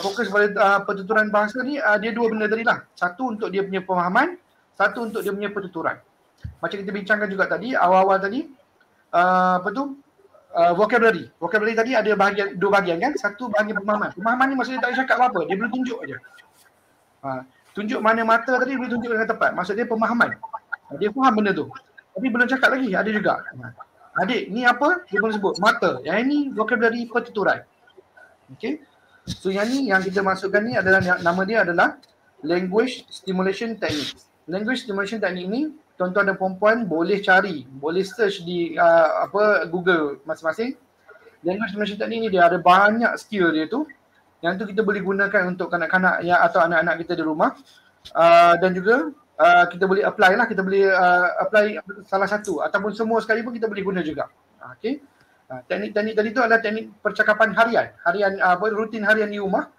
Fokus pada pertuturan bahasa ni dia dua benda tadi lah. Satu untuk dia punya pemahaman, satu untuk dia punya pertuturan. Macam kita bincangkan juga tadi, awal-awal tadi vocabulary. Vocabulary tadi ada dua bahagian kan? Satu bahagian pemahaman. Pemahaman ni maksudnya tak cakap apa-apa, dia boleh tunjuk aja. Tunjuk mana mata tadi boleh tunjuk dengan tepat. Maksud dia pemahaman. Dia faham benda tu. Tapi belum cakap lagi, ada juga. Adik, ni apa? Dia boleh sebut mata. Yang ini vocabulary pertuturan. Okay. So yang ni yang kita masukkan ni adalah nama dia adalah language stimulation technique. Language stimulation technique ni tuan-tuan dan puan-puan boleh cari, boleh search di Google masing-masing. Language stimulation technique ni dia ada banyak skill dia tu. Yang tu kita boleh gunakan untuk kanak-kanak atau anak-anak kita di rumah. Dan juga kita boleh apply lah, kita boleh apply salah satu ataupun semua sekali pun kita boleh guna juga. Okay. Teknik-teknik tadi tu adalah teknik percakapan harian rutin harian di rumah.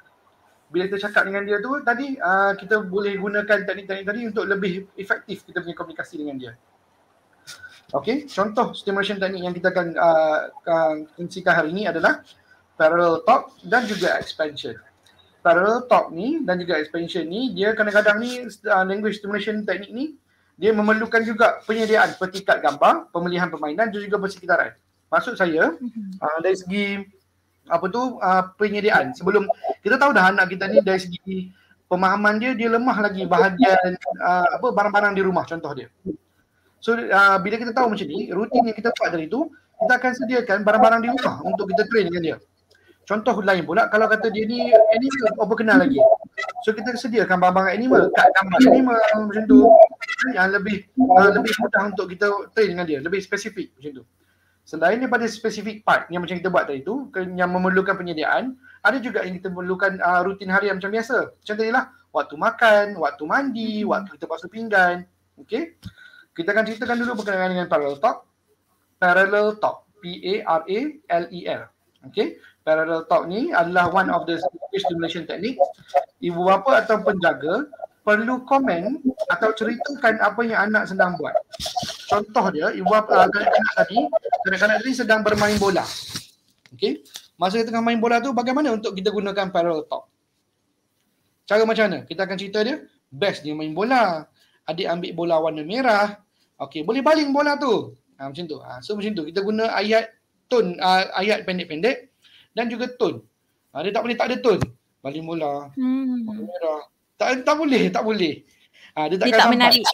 Bila kita cakap dengan dia tu tadi, kita boleh gunakan teknik-teknik tadi untuk lebih efektif kita punya komunikasi dengan dia. Okay, contoh stimulation teknik yang kita akan kongsikan hari ini adalah parallel talk dan juga expansion. Parallel talk ni dan juga expansion ni, dia kadang-kadang ni language stimulation teknik ni, dia memerlukan juga penyediaan petikat gambar, pemilihan permainan dan juga persekitaran. Maksud saya, dari segi penyediaan. Sebelum kita tahu dah anak kita ni dari segi pemahaman dia lemah lagi bahagian barang-barang di rumah contoh dia. So bila kita tahu macam ni, rutin yang kita buat dari tu, kita akan sediakan barang-barang di rumah untuk kita train dengan dia. Contoh lain pula, kalau kata dia ni animal kenal lagi. So kita sediakan barang-barang animal, kad gambar animal macam tu, yang lebih mudah untuk kita train dengan dia, lebih spesifik macam tu. Selain daripada spesifik part yang macam kita buat tadi tu, yang memerlukan penyediaan, ada juga yang kita memerlukan rutin harian macam biasa. Macam tadi lah, waktu makan, waktu mandi, waktu kita basuh pinggan. Okay? Kita akan ceritakan dulu berkenaan dengan parallel talk. Parallel talk, P-A-R-A-L-E-L. Okay? Parallel talk ni adalah one of the stimulation technique. Ibu bapa atau penjaga perlu komen atau ceritakan apa yang anak sedang buat. Contoh dia, ibu bapa kanak-kanak tadi sedang bermain bola. Okay? Masa dia tengah main bola tu, bagaimana untuk kita gunakan parallel talk? Cara macam mana? Kita akan cerita dia, best dia main bola. Adik ambil bola warna merah. Okay, boleh baling bola tu. Macam tu. So macam tu, kita guna ayat tone, ayat pendek-pendek dan juga tone. Dia tak boleh tak ada tone. Baling bola, warna merah. Tak boleh. Dia tak menarik.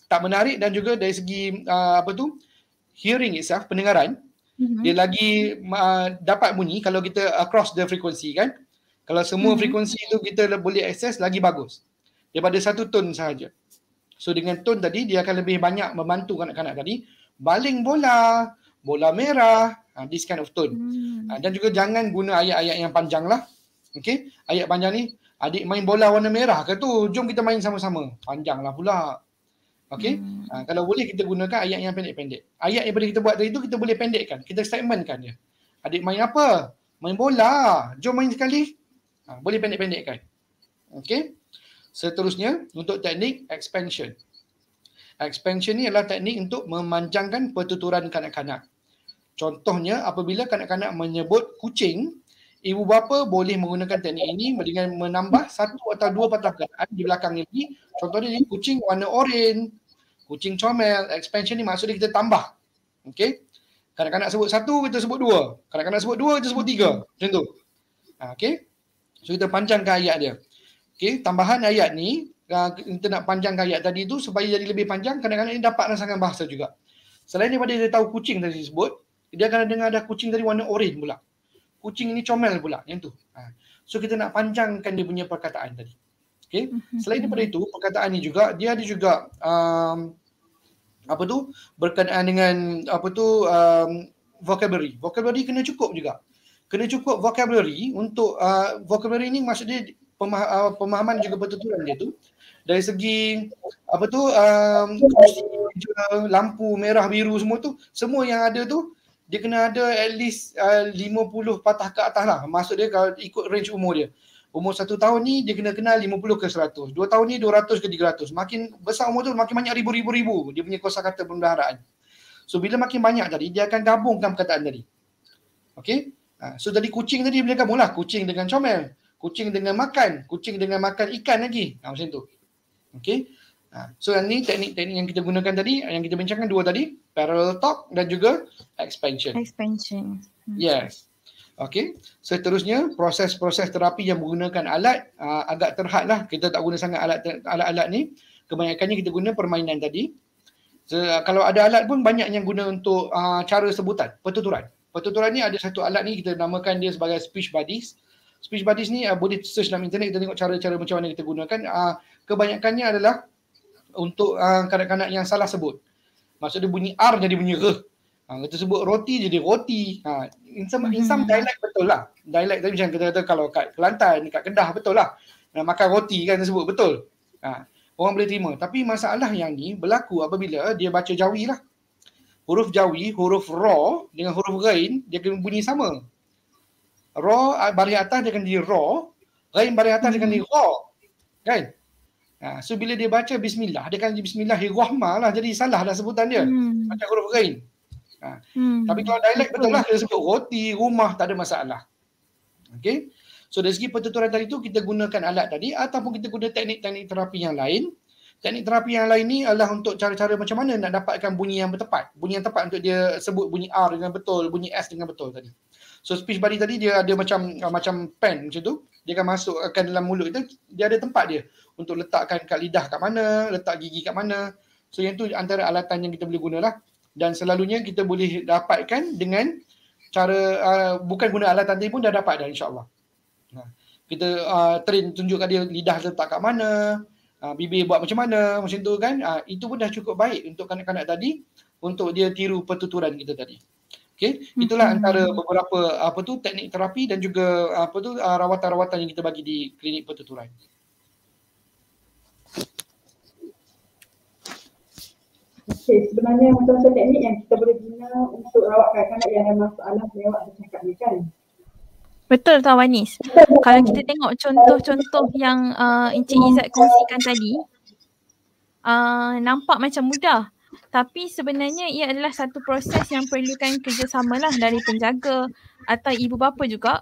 Tak menarik dan juga dari segi hearing itself, pendengaran, dia lagi dapat bunyi kalau kita across the frequency kan. Kalau semua frekuensi tu kita boleh access, lagi bagus daripada satu tone sahaja. So dengan tone tadi, dia akan lebih banyak membantu kanak-kanak tadi baling bola merah, this kind of tone. Dan juga jangan guna ayat-ayat yang panjang lah. Okay, ayat panjang ni, adik main bola warna merah ke tu, jom kita main sama-sama. Panjang lah pula. Okay, kalau boleh kita gunakan ayat yang pendek-pendek. Ayat yang kita buat tadi tu kita boleh pendekkan, kita segmentkan dia. Adik main apa? Main bola, jom main sekali. Boleh pendek-pendekkan. Okay. Seterusnya, untuk teknik expansion. Expansion ni adalah teknik untuk memanjangkan pertuturan kanak-kanak. Contohnya, apabila kanak-kanak menyebut kucing, ibu bapa boleh menggunakan teknik ini dengan menambah satu atau dua patah perkataan di belakang ini. Contohnya ni, kucing warna oranye, kucing comel. Expansion ni maksudnya kita tambah. Okay? Kanak-kanak sebut satu, kita sebut dua. Kanak-kanak sebut dua, kita sebut tiga. Macam tu. Okay? So kita panjangkan ayat dia. Okay, tambahan ayat ni, kita nak panjangkan ayat tadi tu supaya jadi lebih panjang, kadang-kadang ini dapat rangsangan bahasa juga. Selain daripada dia tahu kucing tadi disebut, dia akan dengar ada kucing tadi warna oren pula. Kucing ni comel pula, yang tu. So kita nak panjangkan dia punya perkataan tadi. Okay, selain daripada itu, perkataan ni juga, dia ada juga berkenaan dengan vocabulary. Vocabulary kena cukup juga. Kena cukup vocabulary untuk vocabulary ni maksudnya pemahaman juga pertuturan dia tu dari segi lampu merah biru semua tu, semua yang ada tu dia kena ada at least 50 patah ke atas lah. Maksud dia kalau ikut range umur dia. Umur 1 tahun ni dia kena kenal 50 ke 100. 2 tahun ni 200 ke 300. Makin besar umur tu makin banyak ribu dia punya kosakata perbendaharaan. So bila makin banyak tadi dia akan gabungkan perkataan tadi. Okay? So tadi kucing tadi boleh gabung lah. Kucing dengan comel. Kucing dengan makan ikan lagi. Macam tu. Okay. So yang ni teknik-teknik yang kita gunakan tadi, yang kita bincangkan dua tadi, parallel talk dan juga expansion. Yes. Okay. Seterusnya, proses-proses terapi yang menggunakan alat agak terhad lah. Kita tak guna sangat alat-alat ni. Kebanyakannya kita guna permainan tadi. So, kalau ada alat pun banyak yang guna untuk cara sebutan, pertuturan. Pertuturan ni ada satu alat ni, kita namakan dia sebagai speech buddies. Speech buddies ni boleh search dalam internet, kita tengok cara-cara macam mana kita gunakan. Kebanyakannya adalah untuk kanak-kanak yang salah sebut. Maksud dia bunyi R jadi bunyi R. Kita sebut roti jadi roti. In some dialect betul lah. Dialect tadi macam kita kata kalau kat Kelantan, kat Kedah betul lah. Makan roti kan sebut betul. Orang boleh terima. Tapi masalah yang ni berlaku apabila dia baca Jawi lah. Huruf Jawi, huruf Ra dengan huruf Ghain, dia kena bunyi sama. Ra baris atas dia akan jadi Ra, Ghain baris atas dia akan jadi Ra. Kan? So bila dia baca Bismillah, dia akan jadi Bismillahirrahmanirrahim lah. Jadi salah dah sebutan dia. Macam huruf Ghain. Tapi kalau dialek betul lah, dia sebut roti, rumah, tak ada masalah. Okay? So dari segi pertuturan tadi tu, kita gunakan alat tadi ataupun kita guna teknik-teknik terapi yang lain. Teknik terapi yang lain ni adalah untuk cara-cara macam mana nak dapatkan bunyi yang tepat. Bunyi yang tepat untuk dia sebut bunyi R dengan betul, bunyi S dengan betul tadi. So speech buddy tadi dia ada macam pen macam tu. Dia akan masukkan dalam mulut kita, dia ada tempat dia untuk letakkan kat lidah kat mana, letak gigi kat mana. So yang tu antara alatan yang kita boleh guna lah. Dan selalunya kita boleh dapatkan dengan cara bukan guna alatan tadi pun dah dapat dah insya-Allah. Kita train tunjuk kat dia lidah letak kat mana, bibir buat macam mana, macam tu kan. Itu pun dah cukup baik untuk kanak-kanak tadi untuk dia tiru pertuturan kita tadi. Okey, itulah antara beberapa teknik terapi dan juga rawatan-rawatan yang kita bagi di klinik pertuturan. Okey, sebenarnya macam-macam teknik yang kita boleh guna untuk rawat kanak-kanak yang ada masalah lewat bercakap ni kan. Betul Tuan Wanis. Kalau kita tengok contoh-contoh yang Encik Izzat kongsikan tadi, nampak macam mudah. Tapi sebenarnya ia adalah satu proses yang perlukan kerjasama lah dari penjaga atau ibu bapa juga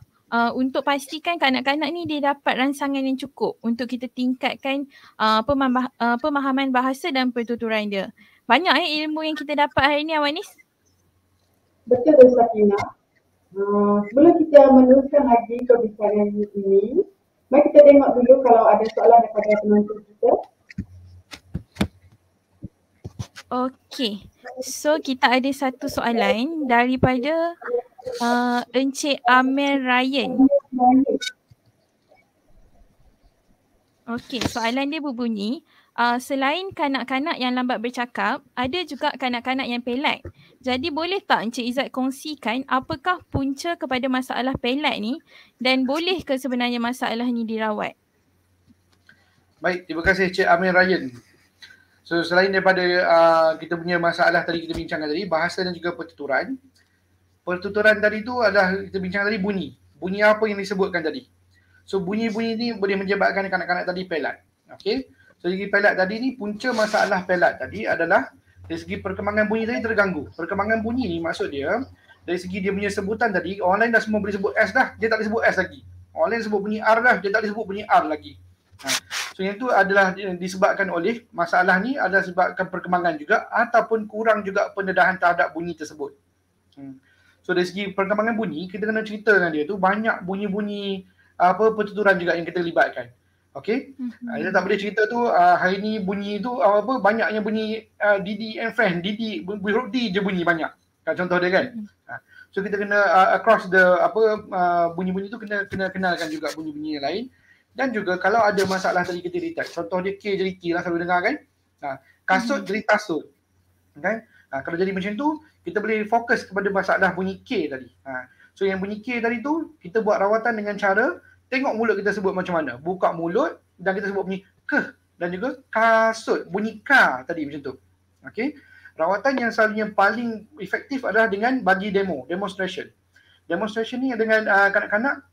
untuk pastikan kanak-kanak ni dia dapat rangsangan yang cukup untuk kita tingkatkan pemahaman bahasa dan pertuturan dia. Banyak ilmu yang kita dapat hari ni Awanis. Betul Sakina. Sebelum kita meneruskan lagi perbincangan ini, mari kita tengok dulu kalau ada soalan daripada penonton kita. Okey, so kita ada satu soalan daripada Encik Amir Ryan. Okey, soalan dia berbunyi, selain kanak-kanak yang lambat bercakap, ada juga kanak-kanak yang pelat. Jadi boleh tak Encik Izzat kongsikan apakah punca kepada masalah pelat ni dan boleh ke sebenarnya masalah ni dirawat? Baik, terima kasih Cik Amir Ryan. So selain daripada kita punya masalah tadi kita bincangkan tadi, bahasa dan juga pertuturan. Pertuturan tadi tu adalah kita bincang tadi bunyi. Bunyi apa yang disebutkan tadi. So bunyi-bunyi ni boleh menyebabkan kanak-kanak tadi pelat. Okey. So dari pelat tadi ni, punca masalah pelat tadi adalah dari segi perkembangan bunyi tadi terganggu. Perkembangan bunyi ni maksud dia, dari segi dia punya sebutan tadi, orang lain dah semua boleh sebut S dah, dia tak boleh sebut S lagi. Orang lain sebut bunyi R dah, dia tak boleh sebut bunyi R lagi. So yang tu adalah disebabkan oleh masalah ni adalah sebabkan perkembangan juga ataupun kurang juga pendedahan terhadap bunyi tersebut. So dari segi perkembangan bunyi, kita kena cerita dengan dia tu banyak bunyi-bunyi pertuturan juga yang kita libatkan. Okey? Kita tak boleh cerita tu hari ni bunyi tu banyaknya bunyi Didi and Friend, Didi huruf D je bunyi banyak. Kan contoh dia kan. So kita kena across the bunyi-bunyi tu kena kenalkan juga bunyi-bunyi yang lain. Dan juga kalau ada masalah tadi kita detect, contoh dia K jadi K lah selalu dengar kan. Kasut jadi tasut. Kan? Kalau jadi macam tu, kita boleh fokus kepada masalah bunyi K tadi. So yang bunyi K tadi tu, kita buat rawatan dengan cara tengok mulut kita sebut macam mana. Buka mulut dan kita sebut bunyi K dan juga kasut. Bunyi K tadi macam tu. Okay. Rawatan yang selalunya paling efektif adalah dengan bagi demonstration. Demonstration ni dengan kanak-kanak,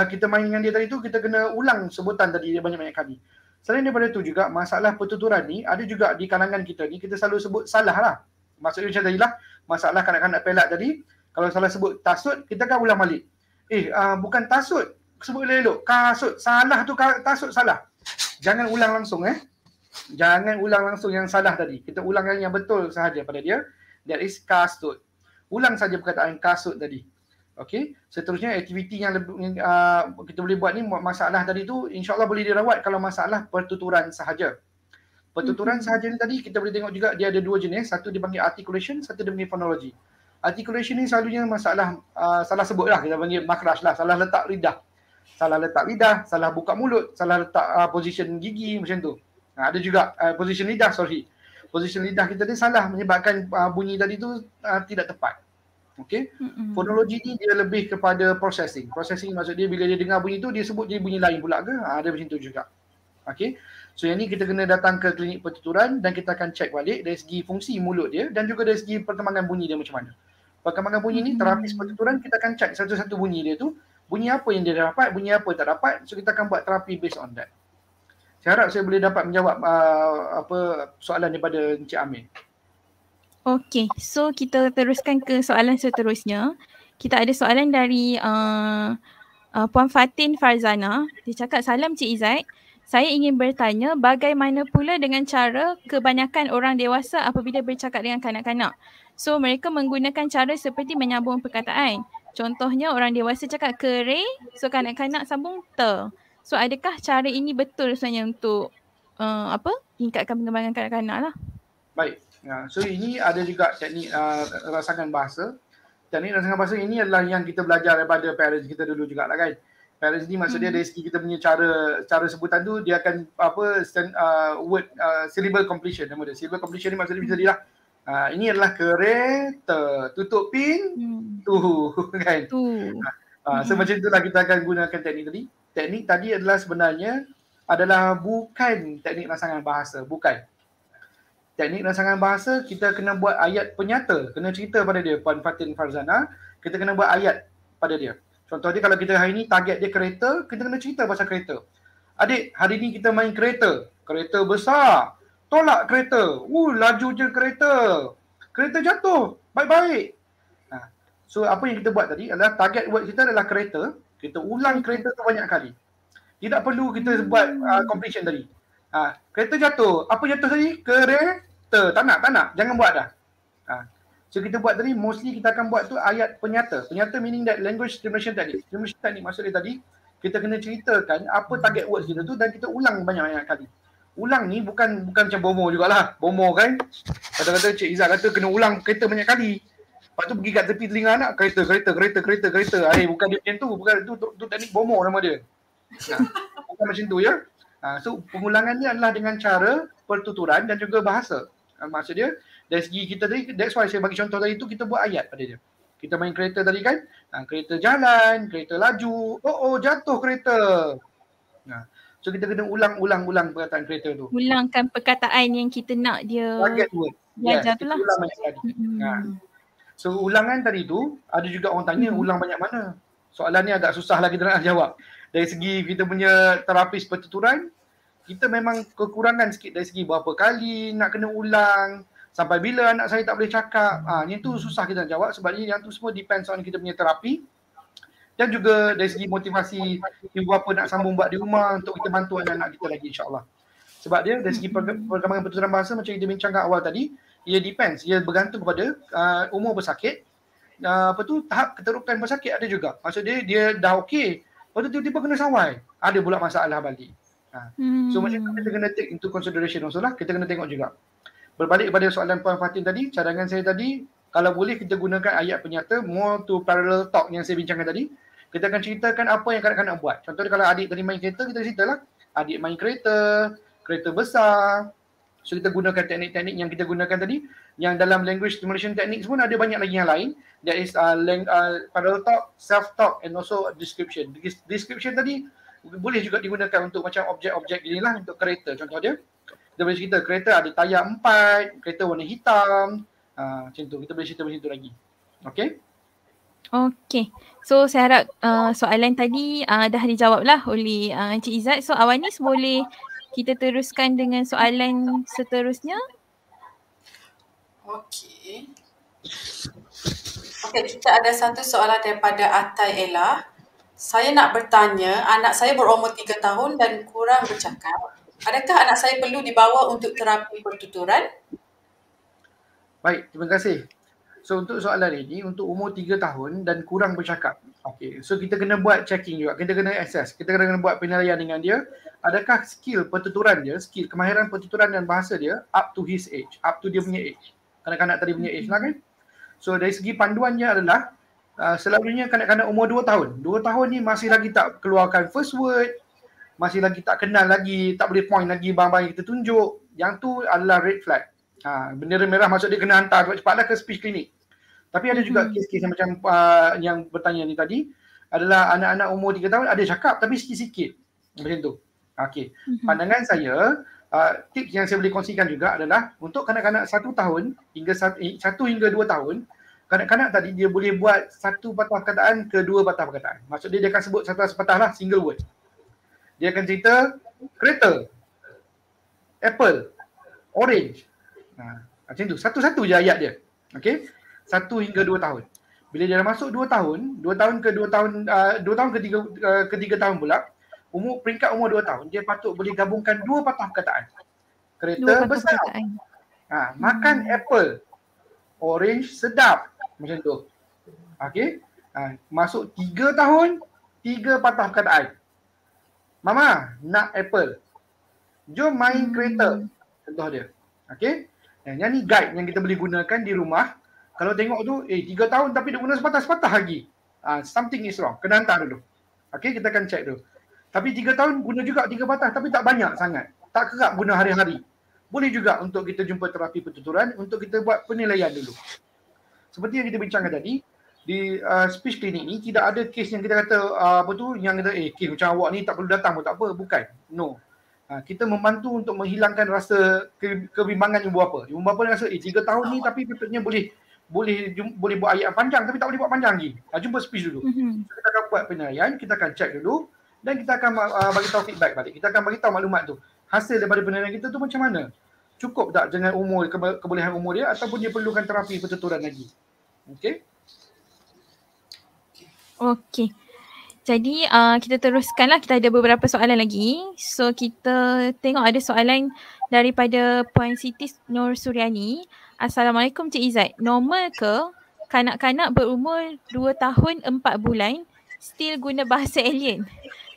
kita main dengan dia tadi tu, kita kena ulang sebutan tadi dia banyak-banyak kali. Selain daripada tu juga, masalah pertuturan ni ada juga di kalangan kita ni, kita selalu sebut salah lah. Maksudnya macam tadi lah, masalah kanak-kanak pelat tadi, kalau salah sebut tasut, kita kan ulang balik. Bukan tasut, sebut elok, kasut, salah tu tasut salah. Jangan ulang langsung Jangan ulang langsung yang salah tadi. Kita ulang yang betul sahaja pada dia. That is kasut. Ulang saja perkataan kasut tadi. Okey. Seterusnya aktiviti yang kita boleh buat ni, masalah tadi tu insya-Allah boleh dirawat kalau masalah pertuturan sahaja. Pertuturan sahaja ni tadi kita boleh tengok juga dia ada dua jenis. Satu dipanggil articulation, satu dipanggil phonology. Articulation ni selalunya masalah salah sebut lah, kita panggil makhraj lah, salah letak lidah. Salah letak lidah, salah buka mulut, salah letak position gigi macam tu. Ada juga position lidah, position lidah kita ni salah menyebabkan bunyi tadi tu tidak tepat. Okey. Fonologi ni dia lebih kepada processing. Processing maksud dia bila dia dengar bunyi tu dia sebut jadi bunyi lain pula ke? Ada macam tu juga. Okey. So yang ni kita kena datang ke klinik pertuturan dan kita akan check balik dari segi fungsi mulut dia dan juga dari segi perkembangan bunyi dia macam mana. Perkembangan bunyi ni terapis pertuturan kita akan check satu-satu bunyi dia tu, bunyi apa yang dia dapat, bunyi apa tak dapat. So kita akan buat terapi based on that. Saya harap saya boleh dapat menjawab soalan daripada Encik Amir. Okey, so kita teruskan ke soalan seterusnya. Kita ada soalan dari Puan Fatin Farzana. Dia cakap, salam Cik Izzat. Saya ingin bertanya bagaimana pula dengan cara kebanyakan orang dewasa apabila bercakap dengan kanak-kanak. So mereka menggunakan cara seperti menyambung perkataan. Contohnya orang dewasa cakap kere, so kanak-kanak sambung te. So adakah cara ini betul sebenarnya untuk tingkatkan pengembangan kanak-kanak lah? Baik. So ini ada juga teknik rangsangan bahasa. Teknik rangsangan bahasa ini adalah yang kita belajar daripada parents kita dulu juga lah kan. Parents ni maksud dia dari segi kita punya cara sebutan tu dia akan word syllable completion nama dia. Syllable completion ni maksudnya bisa dia lah. Ini adalah kereta, tutup pintu kan. So macam itulah kita akan gunakan teknik tadi. Teknik tadi adalah sebenarnya bukan teknik rangsangan bahasa, bukan. Teknik rangsangan bahasa kita kena buat ayat penyata, kena cerita pada dia, Puan Fatin Farzana, kita kena buat ayat pada dia. Contoh dia kalau kita hari ni target dia kereta, kita kena cerita pasal kereta. Adik, hari ni kita main kereta, kereta besar, tolak kereta, laju je kereta, kereta jatuh, baik-baik. So apa yang kita buat tadi adalah target word kita adalah kereta, kita ulang kereta tu banyak kali. Tidak perlu kita buat completion tadi. Kereta jatuh. Apa jatuh tadi? Kereta. Tak nak. Jangan buat dah. So kita buat tadi, mostly kita akan buat tu ayat penyata. Penyata meaning that language stimulation technique. Stimulation technique maksud dia tadi, kita kena ceritakan apa target words kita tu dan kita ulang banyak-banyak kali. Ulang ni bukan macam bomo jugalah. Bomo kan. Kata-kata Cik Izzat kata kena ulang kereta banyak kali. Lepas tu pergi kat tepi telinga anak, kereta. Bukan dia macam tu. Bukan tu teknik bomo nama dia. Bukan macam tu ya. So pengulangan ni adalah dengan cara pertuturan dan juga bahasa. Maksud dia dari segi kita tadi, that's why saya bagi contoh tadi tu kita buat ayat pada dia. Kita main kereta tadi kan, kereta jalan, kereta laju, jatuh kereta. So kita kena ulang perkataan kereta tu. Ulangkan perkataan yang kita nak dia target word. Belajar tu lah. Ulang banyak kali. So ulangan tadi tu ada juga orang tanya ulang banyak mana. Soalan ni agak susah lah kita nak jawab. Dari segi kita punya terapis pertuturan, kita memang kekurangan sikit dari segi berapa kali nak kena ulang, sampai bila anak saya tak boleh cakap. Yang tu susah kita nak jawab sebab yang tu semua depends on kita punya terapi. Dan juga dari segi motivasi ibu bapa nak sambung buat di rumah untuk kita bantu anak-anak kita lagi insyaAllah. Sebab dia dari segi perkembangan pertuturan bahasa macam kita bincangkan awal tadi, ia depends, ia bergantung kepada umur bersakit. Tahap keterukan bersakit ada juga. Maksud dia dah okey, lepas tu tiba-tiba kena sawai. Ada pula masalah balik. So macam tu kita kena take into consideration also lah. Kita kena tengok juga. Berbalik pada soalan Puan Fatin tadi, cadangan saya tadi, kalau boleh kita gunakan ayat penyata, more to parallel talk yang saya bincangkan tadi. Kita akan ceritakan apa yang kanak-kanak buat. Contohnya kalau adik tadi main kereta, kita ceritalah. Adik main kereta besar. So kita gunakan teknik-teknik yang kita gunakan tadi. Yang dalam language stimulation techniques pun ada banyak lagi yang lain. That is parallel talk, self-talk and also description. Description tadi boleh juga digunakan untuk macam objek-objek inilah untuk kereta. Contoh dia boleh cerita kereta ada tayar 4, kereta warna hitam. Macam tu, kita boleh cerita macam tu lagi. Okay. So saya harap soalan tadi dah dijawab lah oleh Encik Izzat. So Awanis boleh kita teruskan dengan soalan seterusnya. Okey, kita ada satu soalan daripada Atai Ella. Saya nak bertanya, anak saya berumur 3 tahun dan kurang bercakap. Adakah anak saya perlu dibawa untuk terapi pertuturan? Baik, terima kasih. So untuk soalan ini, untuk umur 3 tahun dan kurang bercakap. So kita kena buat checking juga. Kita kena assess. Kita kena buat penilaian dengan dia. Adakah skill pertuturan dia, skill kemahiran pertuturan dan bahasa dia up to his age, up to dia punya age. Kanak-kanak tadi punya age lah kan. So dari segi panduannya adalah selalunya kanak-kanak umur 2 tahun. 2 tahun ni masih lagi tak keluarkan first word, masih lagi tak kenal lagi, tak boleh point lagi barang-barang yang kita tunjuk. Yang tu adalah red flag. Bendera merah maksud dia kena hantar cepat-cepatlah ke speech clinic. Tapi ada juga kes-kes yang macam yang bertanya ni tadi adalah anak-anak umur 3 tahun ada cakap tapi sikit-sikit. Macam tu. Pandangan saya, tips yang saya boleh kongsikan juga adalah untuk kanak-kanak 1 tahun hingga 1 hingga 2 tahun, kanak-kanak tadi dia boleh buat satu patah perkataan ke 2 patah perkataan. Maksud dia akan sebut satu patah lah, single word. Dia akan cerita kereta, apple, orange. Macam tu, satu-satu je ayat dia. 1 hingga 2 tahun. Bila dia dah masuk 2 tahun, 2 tahun ke 3 tahun pula, peringkat umur 2 tahun, dia patut boleh gabungkan 2 patah perkataan. Kereta besar. Makan apple. Orange sedap. Macam tu. Masuk 3 tahun, 3 patah perkataan. Mama, nak apple. Jom main kereta. Contoh dia. Okay. Yang ni guide yang kita boleh gunakan di rumah. Kalau tengok tu, 3 tahun tapi dia guna sepatah-sepatah lagi. Something is wrong. Kena hantar dulu. Okay, kita akan check dulu. Tapi 3 tahun guna juga 3 patah tapi tak banyak sangat. Tak kerap guna hari-hari. Boleh juga untuk kita jumpa terapi pertuturan untuk kita buat penilaian dulu. Seperti yang kita bincangkan tadi, di speech clinic ni tidak ada kes yang kita kata yang kata kes macam awak ni tak perlu datang pun tak apa. Bukan. No. Kita membantu untuk menghilangkan rasa kebimbangan ibu bapa. Ibu bapa rasa 3 tahun ni tapi patutnya boleh buat ayat panjang tapi tak boleh buat panjang lagi. Jumpa speech dulu. Kita akan buat penilaian, kita akan check dulu dan kita akan bagi tahu feedback balik. Kita akan bagi tahu maklumat tu. Hasil daripada penilaian kita tu macam mana? Cukup tak dengan umur kebolehan umur dia ataupun dia perlukan terapi pertuturan lagi. Okey. Okey. Jadi kita teruskanlah, kita ada beberapa soalan lagi. So kita tengok ada soalan daripada Puan Siti Nur Suryani. Assalamualaikum Cik Izzat. Normal ke kanak-kanak berumur 2 tahun 4 bulan still guna bahasa alien?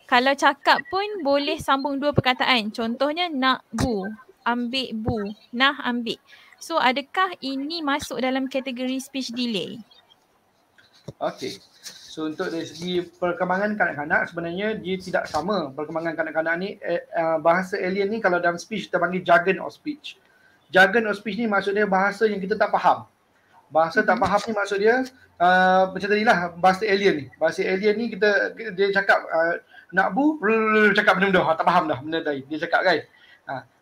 Kalau cakap pun boleh sambung 2 perkataan. Contohnya nak bu, ambil bu, nah ambil. So adakah ini masuk dalam kategori speech delay? Okey. So untuk dari segi perkembangan kanak-kanak sebenarnya dia tidak sama. Perkembangan kanak-kanak ni bahasa alien ni kalau dalam speech kita panggil jargon of speech. Jargon of speech ni maksudnya bahasa yang kita tak faham. Bahasa tak faham ni maksud dia macam tadilah bahasa alien ni. Bahasa alien ni dia cakap nak bu, cakap benda-benda, tak faham dah benda tadi. Dia cakap kan.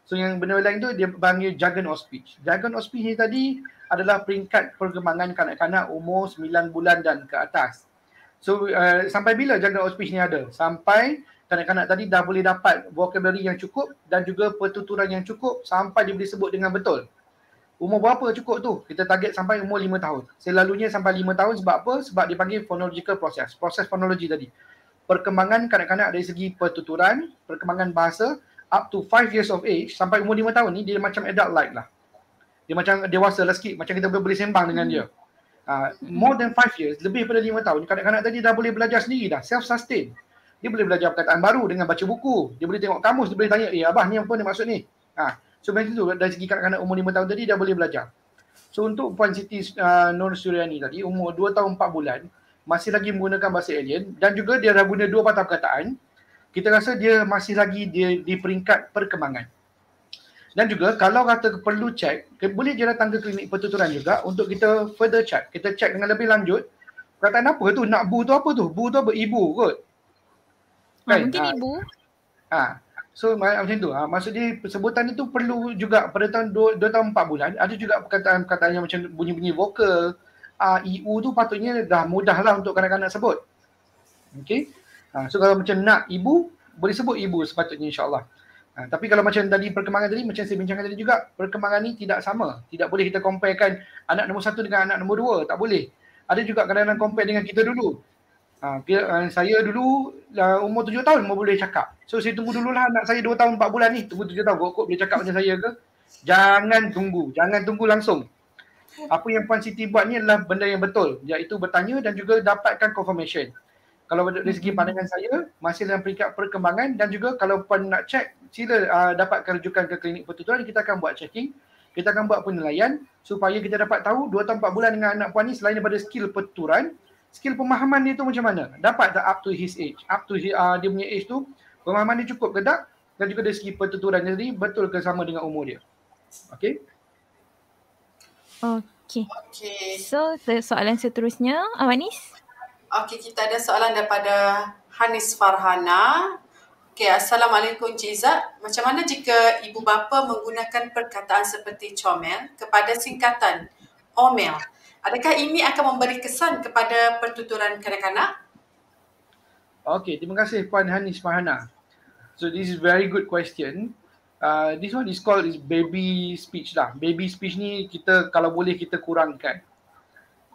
So yang benda lain tu dia panggil jargon of speech. Jargon of speech ni tadi adalah peringkat perkembangan kanak-kanak umur 9 bulan dan ke atas. So sampai bila jargon of speech ni ada? Sampai kanak-kanak tadi dah boleh dapat vocabulary yang cukup dan juga pertuturan yang cukup sampai dia boleh sebut dengan betul. Umur berapa cukup tu? Kita target sampai umur 5 tahun. Selalunya sampai 5 tahun sebab apa? Sebab dia panggil phonological process. Proses fonologi tadi. Perkembangan kanak-kanak dari segi pertuturan, perkembangan bahasa up to 5 years of age sampai umur 5 tahun ni dia macam adult like lah. Dia macam dewasa lah sikit, macam kita boleh sembang dengan dia. More than 5 years, lebih daripada 5 tahun, kanak-kanak tadi dah boleh belajar sendiri dah, self-sustain. Dia boleh belajar perkataan baru dengan baca buku. Dia boleh tengok kamus, dia boleh tanya, abah ni apa ni maksud ni? So macam tu dari segi kanak-kanak umur 5 tahun tadi dah boleh belajar. So untuk Puan Siti Nur Suryani tadi, umur 2 tahun 4 bulan, masih lagi menggunakan bahasa alien dan juga dia dah guna 2 patah perkataan. Kita rasa dia masih lagi di peringkat perkembangan. Dan juga kalau kata perlu check, boleh je datang ke klinik pertuturan juga untuk kita further check. Kita check dengan lebih lanjut. Perkataan apa tu? Nak bu tu apa tu? Bu tu apa? Ibu kot. Kan? Mungkin ibu. So macam tu. Maksud dia sebutan itu perlu juga pada tahun 2 tahun 4 bulan. Ada juga perkataan-perkataan yang macam bunyi-bunyi vokal. I-U tu patutnya dah mudah lah untuk kanak-kanak sebut. Okay. So kalau macam nak ibu, boleh sebut ibu sepatutnya insyaAllah. Tapi kalau macam tadi perkembangan tadi, macam saya bincangkan tadi juga, perkembangan ni tidak sama. Tidak boleh kita comparekan anak nombor 1 dengan anak nombor 2. Tak boleh. Ada juga kadang-kadang compare dengan kita dulu. Saya dulu umur 7 tahun boleh cakap. So saya tunggu dululah anak saya 2 tahun 4 bulan ni. Tunggu 7 tahun kok boleh cakap macam saya ke? Jangan tunggu langsung. Apa yang Puan Siti buat ni adalah benda yang betul. Iaitu bertanya dan juga dapatkan confirmation. Kalau dari segi pandangan saya, masih dalam peringkat perkembangan dan juga kalau Puan nak check, sila dapatkan rujukan ke klinik pertuturan, kita akan buat checking, kita akan buat penilaian supaya kita dapat tahu 2 tahun 4 bulan dengan anak Puan ni selain daripada skill pertuturan, skill pemahaman dia tu macam mana? Dapat tak up to his age? Up to dia punya age tu, pemahaman dia cukup ke tak? Dan juga dari segi pertuturan dia tadi, betul ke sama dengan umur dia? Okay? Okay. So soalan seterusnya, Awanis. Okey, kita ada soalan daripada Hanis Farhana. Okey, Assalamualaikum Cik Izzat. Macam mana jika ibu bapa menggunakan perkataan seperti comel kepada singkatan omel? Adakah ini akan memberi kesan kepada pertuturan kanak-kanak? Okey, terima kasih Puan Hanis Farhana. So this is very good question. This one is called baby speech lah. Baby speech ni kita kalau boleh kita kurangkan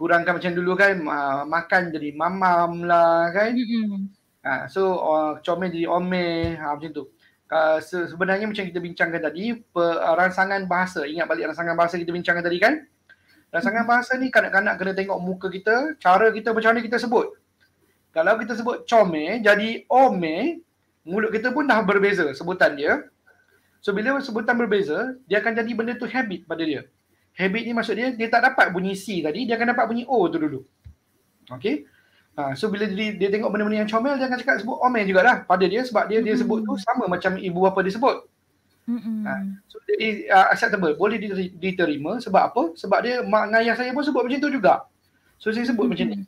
macam dulu kan, makan jadi mamam lah kan. So comel jadi omel, macam tu. Sebenarnya macam kita bincangkan tadi, rangsangan bahasa, ingat balik rangsangan bahasa kita bincangkan tadi kan. Rangsangan bahasa ni kanak-kanak kena tengok muka kita, cara kita macam mana kita sebut. Kalau kita sebut comel jadi ome, mulut kita pun dah berbeza sebutan dia. So bila sebutan berbeza, dia akan jadi benda tu habit pada dia. Habit ni maksud dia tak dapat bunyi C tadi, dia akan dapat bunyi O tu dulu. Okay. So bila dia tengok benda-benda yang comel, dia akan cakap sebut ome jugalah pada dia sebab dia sebut tu sama macam ibu bapa dia sebut. So jadi acceptable, boleh diterima. Sebab apa? Sebab dia mak dan ayah saya pun sebut macam tu juga. So saya sebut macam ni.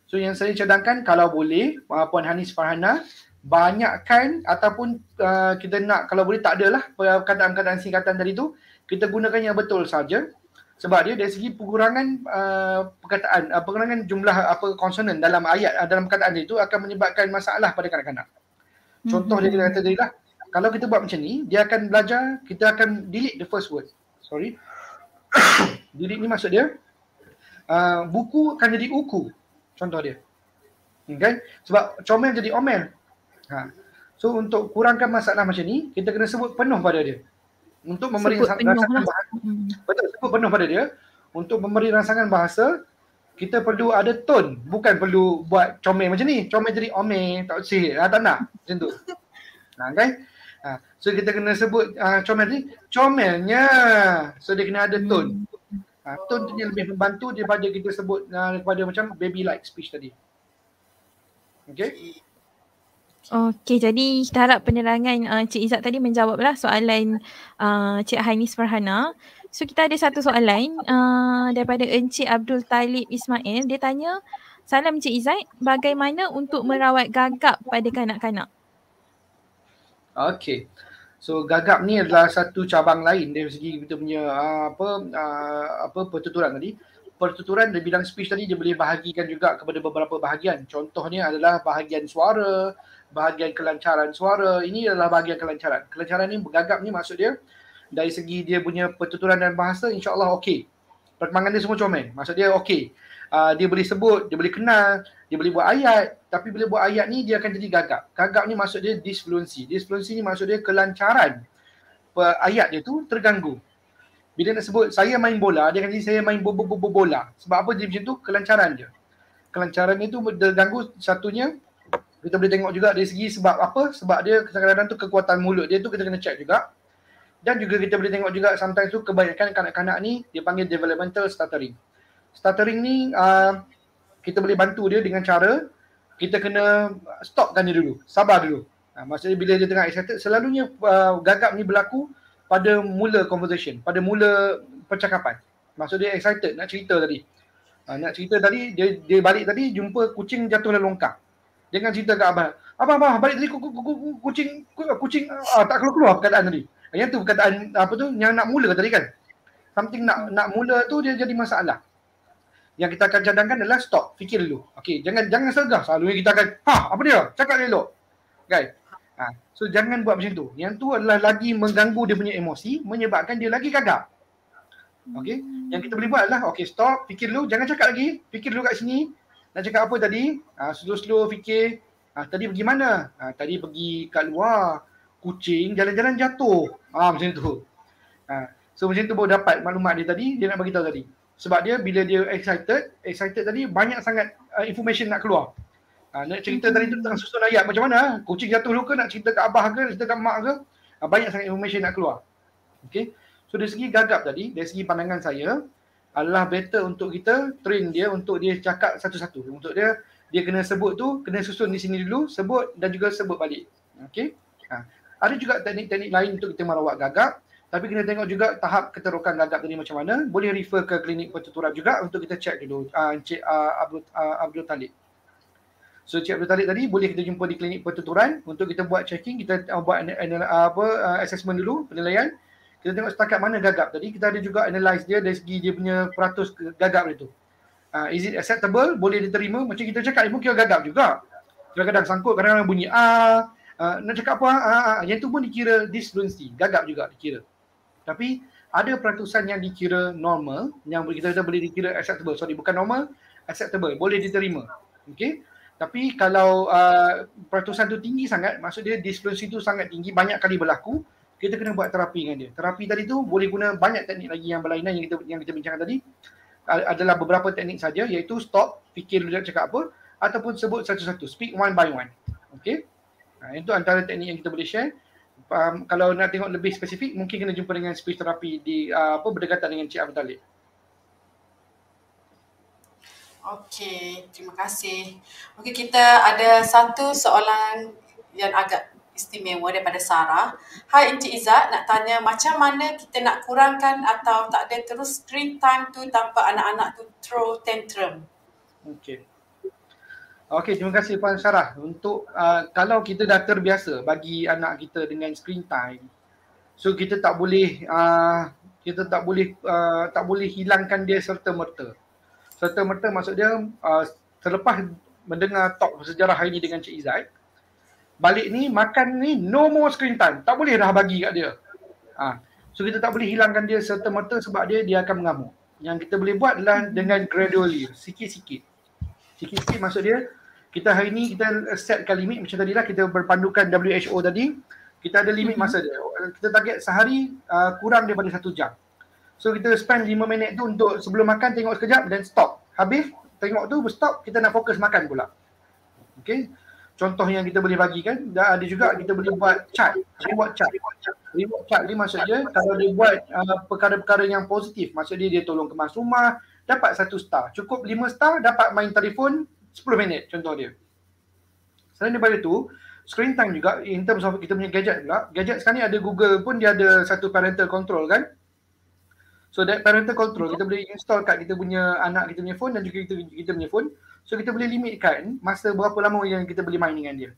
So yang saya cadangkan kalau boleh Puan Hanis Farhana banyakkan ataupun kita nak kalau boleh tak adalah perkataan-perkataan singkatan tadi tu, kita gunakan yang betul saja. Sebab dia dari segi pengurangan perkataan, pengurangan jumlah konsonan dalam ayat, dalam perkataan itu akan menyebabkan masalah pada kanak-kanak. Contoh dia kata tadi lah, kalau kita buat macam ni, dia akan belajar, kita akan delete the first word. Sorry. Delete ni maksud dia buku akan jadi uku. Contoh dia. Okay? Sebab comel jadi omel. So untuk kurangkan masalah macam ni, kita kena sebut penuh pada dia. Untuk memberi rangsangan bahasa. Betul, sebut penuh pada dia. Untuk memberi rangsangan bahasa, kita perlu ada tone. Bukan perlu buat comel macam ni. Comel jadi omel, tak usah. Tak nak. Macam tu. Okay? So kita kena sebut comel ni, comelnya. So dia kena ada tone. Tone tu yang lebih membantu daripada kita sebut daripada macam baby like speech tadi. Okay? Okey, jadi kita harap penerangan Cik Izzat tadi menjawablah soalan Cik Hanis Farhana. So kita ada satu soalan daripada Encik Abdul Talib Ismail. Dia tanya, salam Cik Izzat, bagaimana untuk merawat gagap pada kanak-kanak? Okey. So gagap ni adalah satu cabang lain dari segi kita punya pertuturan tadi. Pertuturan dari bidang speech tadi dia boleh bahagikan juga kepada beberapa bahagian. Contohnya adalah bahagian suara, bahagian kelancaran suara. Ini adalah bahagian kelancaran. Kelancaran ni gagap ni maksud dia dari segi dia punya pertuturan dan bahasa insya-Allah okey. Perkembangan dia semua comel. Maksud dia okey. Dia boleh sebut, dia boleh kenal, dia boleh buat ayat. Tapi bila buat ayat ni dia akan jadi gagap. Gagap ni maksud dia disfluency. Disfluency ni maksud dia kelancaran ayat dia tu terganggu. Bila nak sebut saya main bola, dia akan jadi saya main bola. Sebab apa dia macam tu? Kelancaran dia. Kelancaran itu terganggu. Satunya kita boleh tengok juga dari segi sebab apa? Sebab dia kadang-kadang tu kekuatan mulut dia tu kita kena check juga. Dan juga kita boleh tengok juga sometimes tu kebanyakan kanak-kanak ni dia panggil developmental stuttering. Stuttering ni kita boleh bantu dia dengan cara kita kena stopkan dia dulu. Sabar dulu. Maksudnya bila dia tengah excited, selalunya gagap ni berlaku pada mula conversation, pada mula percakapan. Maksud dia excited nak cerita tadi. Nak cerita tadi, dia balik tadi jumpa kucing jatuh dalam longkang. Dia kan cerita kat abang. Abang balik tadi kucing tak keluar perkataan tadi. Yang tu perkataan apa tu yang nak mula tadi kan. Something nak mula tu dia jadi masalah. Yang kita akan cadangkan adalah stop, fikir dulu. Okey, jangan sergah. Selalunya kita akan apa dia? Cakap elok. Guys. So jangan buat macam tu. Yang tu adalah lagi mengganggu dia punya emosi, menyebabkan dia lagi gagap. Okey. Yang kita boleh buat adalah stop, fikir dulu, jangan cakap lagi. Fikir dulu kat sini. Nak cakap apa tadi? Slow fikir. Tadi pergi mana? Tadi pergi kat luar. Kucing jalan-jalan jatuh. Macam tu. So macam tu baru dapat maklumat dia tadi, dia nak bagi tahu tadi. Sebab dia bila dia excited tadi banyak sangat information nak keluar. Nak cerita tadi tu tentang susun ayat macam mana? Kucing jatuh luka nak cerita kat abah ke, nak cerita kat mak ke? Banyak sangat information nak keluar. Okay. So dari segi gagap tadi, dari segi pandangan saya adalah better untuk kita train dia untuk dia cakap satu-satu. Untuk dia kena sebut tu, kena susun di sini dulu, sebut dan juga sebut balik. Okay. Ada juga teknik-teknik lain untuk kita merawat gagap. Tapi kena tengok juga tahap keterokan gagap tadi macam mana. Boleh refer ke klinik pertuturan juga untuk kita check dulu. Encik Abdul Talib. So Cik Abdul Talib tadi boleh kita jumpa di klinik pertuturan untuk kita buat checking, kita buat assessment dulu, penilaian. Kita tengok setakat mana gagap tadi. Kita ada juga analyse dia dari segi dia punya peratus gagap dia tu. Is it acceptable? Boleh diterima? Macam kita cakap dia pun kira gagap juga. Kadang-kadang sangkut, kadang-kadang bunyi nak cakap apa? Yang tu pun dikira disfluency, gagap juga dikira. Tapi ada peratusan yang dikira normal, yang kita boleh dikira acceptable. Sorry, bukan normal, acceptable, boleh diterima. Okay. Tapi kalau peratusan tu tinggi sangat, maksud dia disfluency tu sangat tinggi, banyak kali berlaku, kita kena buat terapi dengan dia. Terapi tadi tu boleh guna banyak teknik lagi yang berlainan yang kita bincangkan tadi. Adalah beberapa teknik saja, iaitu stop, fikir dulu nak cakap apa, ataupun sebut satu-satu, speak one by one. Okey. Itu antara teknik yang kita boleh share. Kalau nak tengok lebih spesifik, mungkin kena jumpa dengan speech therapy di berdekatan dengan Cik Abdul Talib. Okey, terima kasih. Okey, kita ada satu soalan yang agak istimewa daripada Sarah. Hai Encik Izzat, nak tanya macam mana kita nak kurangkan atau tak ada terus screen time tu tanpa anak-anak tu throw tantrum? Okey. Okey, terima kasih Puan Sarah. Untuk kalau kita dah terbiasa bagi anak kita dengan screen time, so kita tak boleh tak boleh hilangkan dia serta-merta. Serta-merta maksud dia selepas mendengar talk sejarah hari ni dengan Cik Izzat, balik ni makan ni no more screen time. Tak boleh dah bagi kat dia. So kita tak boleh hilangkan dia serta-merta sebab dia akan mengamuk. Yang kita boleh buat adalah dengan gradually, sikit-sikit. Sikit-sikit maksud dia, kita hari ni kita setkan limit macam tadi lah, kita berpandukan WHO tadi, kita ada limit masa dia. Kita target sehari kurang daripada 1 jam. So kita spend 5 minit tu untuk sebelum makan tengok sekejap dan stop. Habis tengok tu stop, kita nak fokus makan pula. Okay. Contoh yang kita boleh bagi kan, ada juga kita boleh buat chart, reward chart. Reward chart ni maksud dia kalau dia buat perkara-perkara yang positif, maksud dia tolong kemas rumah, dapat 1 star. Cukup 5 star, dapat main telefon 10 minit contoh dia. Selain daripada tu, screen time juga in terms of kita punya gadget pula. Gadget sekarang ni ada Google pun dia ada satu parental control kan. So that parental control kita boleh install kat kita punya anak kita punya phone dan juga kita punya phone. So kita boleh limitkan masa berapa lama yang kita boleh main dengan dia.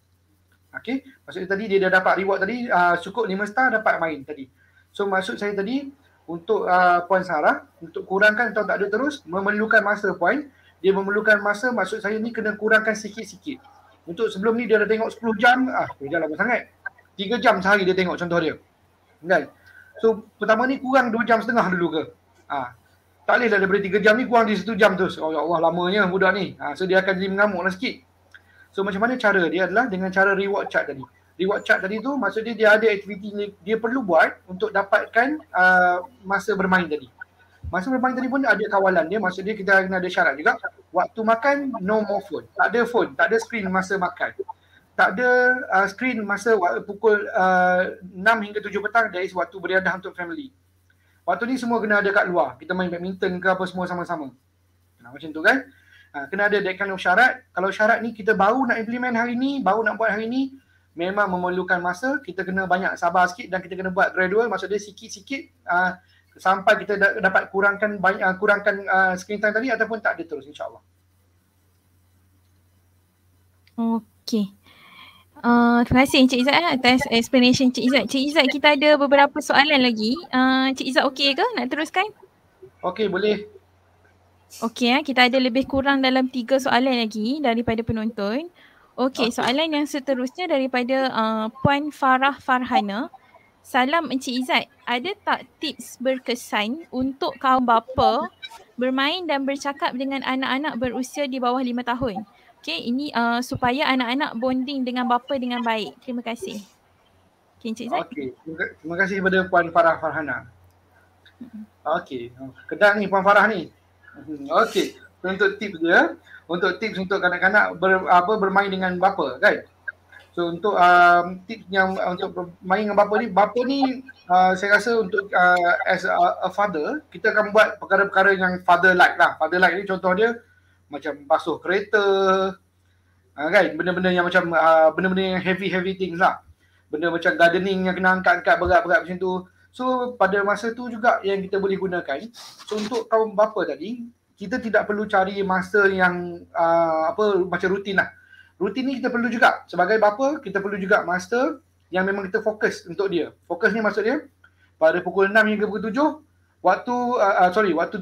Okay, maksudnya tadi dia dah dapat reward tadi cukup 5 star dapat main tadi. So maksud saya tadi untuk Puan Sarah, untuk kurangkan atau tak ada terus, memerlukan masa Puan. Dia memerlukan masa, maksud saya ni kena kurangkan sikit-sikit. Untuk sebelum ni dia dah tengok 10 jam, 10 jam lama sangat. 3 jam sehari dia tengok contoh dia. Kan? So pertama ni kurang 2 jam setengah dulu ke. Tak boleh dah daripada 3 jam ni kurang di 1 jam tu. Oh ya Allah lamanya budak ni. So dia akan jadi mengamuk lah sikit. So macam mana cara dia adalah dengan cara reward chart tadi. Reward chart tadi tu maksud dia ada aktiviti dia perlu buat untuk dapatkan masa bermain tadi. Masa bermain tadi pun ada kawalan dia, maksud dia kita kena ada syarat juga. Waktu makan no more phone. Tak ada phone, tak ada screen masa makan. Tak ada screen masa pukul 6 hingga 7 petang, that is waktu beriadah untuk family. Waktu ni semua kena ada kat luar. Kita main badminton ke apa semua sama-sama. Macam tu kan. Kena ada that kind of syarat. Kalau syarat ni kita baru nak implement hari ni, baru nak buat hari ni, memang memerlukan masa. Kita kena banyak sabar sikit dan kita kena buat gradual. Maksud dia sikit-sikit sampai kita dapat kurangkan screen time tadi ataupun tak ada terus insya-Allah. Okey. Terima kasih Encik Izzat atas explanation Encik Izzat. Encik Izzat, kita ada beberapa soalan lagi. Encik Izzat okey ke nak teruskan? Okey, boleh. Okey, kita ada lebih kurang dalam 3 soalan lagi daripada penonton. Okey, soalan yang seterusnya daripada Puan Farah Farhana. Salam Encik Izzat, ada tak tips berkesan untuk kaum bapa bermain dan bercakap dengan anak-anak berusia di bawah 5 tahun? Okey, ini supaya anak-anak bonding dengan bapa dengan baik. Terima kasih. Okey, Encik Izzat. Okey, terima kasih kepada Puan Farah Farhana. Okey, kedang ni Puan Farah ni. Okey, untuk tips dia, untuk tips untuk kanak-kanak bermain dengan bapa kan? So untuk tips yang untuk main dengan bapa ni saya rasa untuk as a father, kita akan buat perkara-perkara yang father like lah. Father like ni contoh dia macam basuh kereta, kan, benda-benda yang macam benda-benda yang heavy things lah. Benda macam gardening yang kena angkat-angkat berat-berat macam tu. So pada masa tu juga yang kita boleh gunakan. So untuk kaum bapa tadi, kita tidak perlu cari masa yang macam rutin lah. Rutin ni kita perlu juga. Sebagai bapa, kita perlu juga masa yang memang kita fokus untuk dia. Fokus ni maksud dia, pada pukul 6 hingga pukul 7, waktu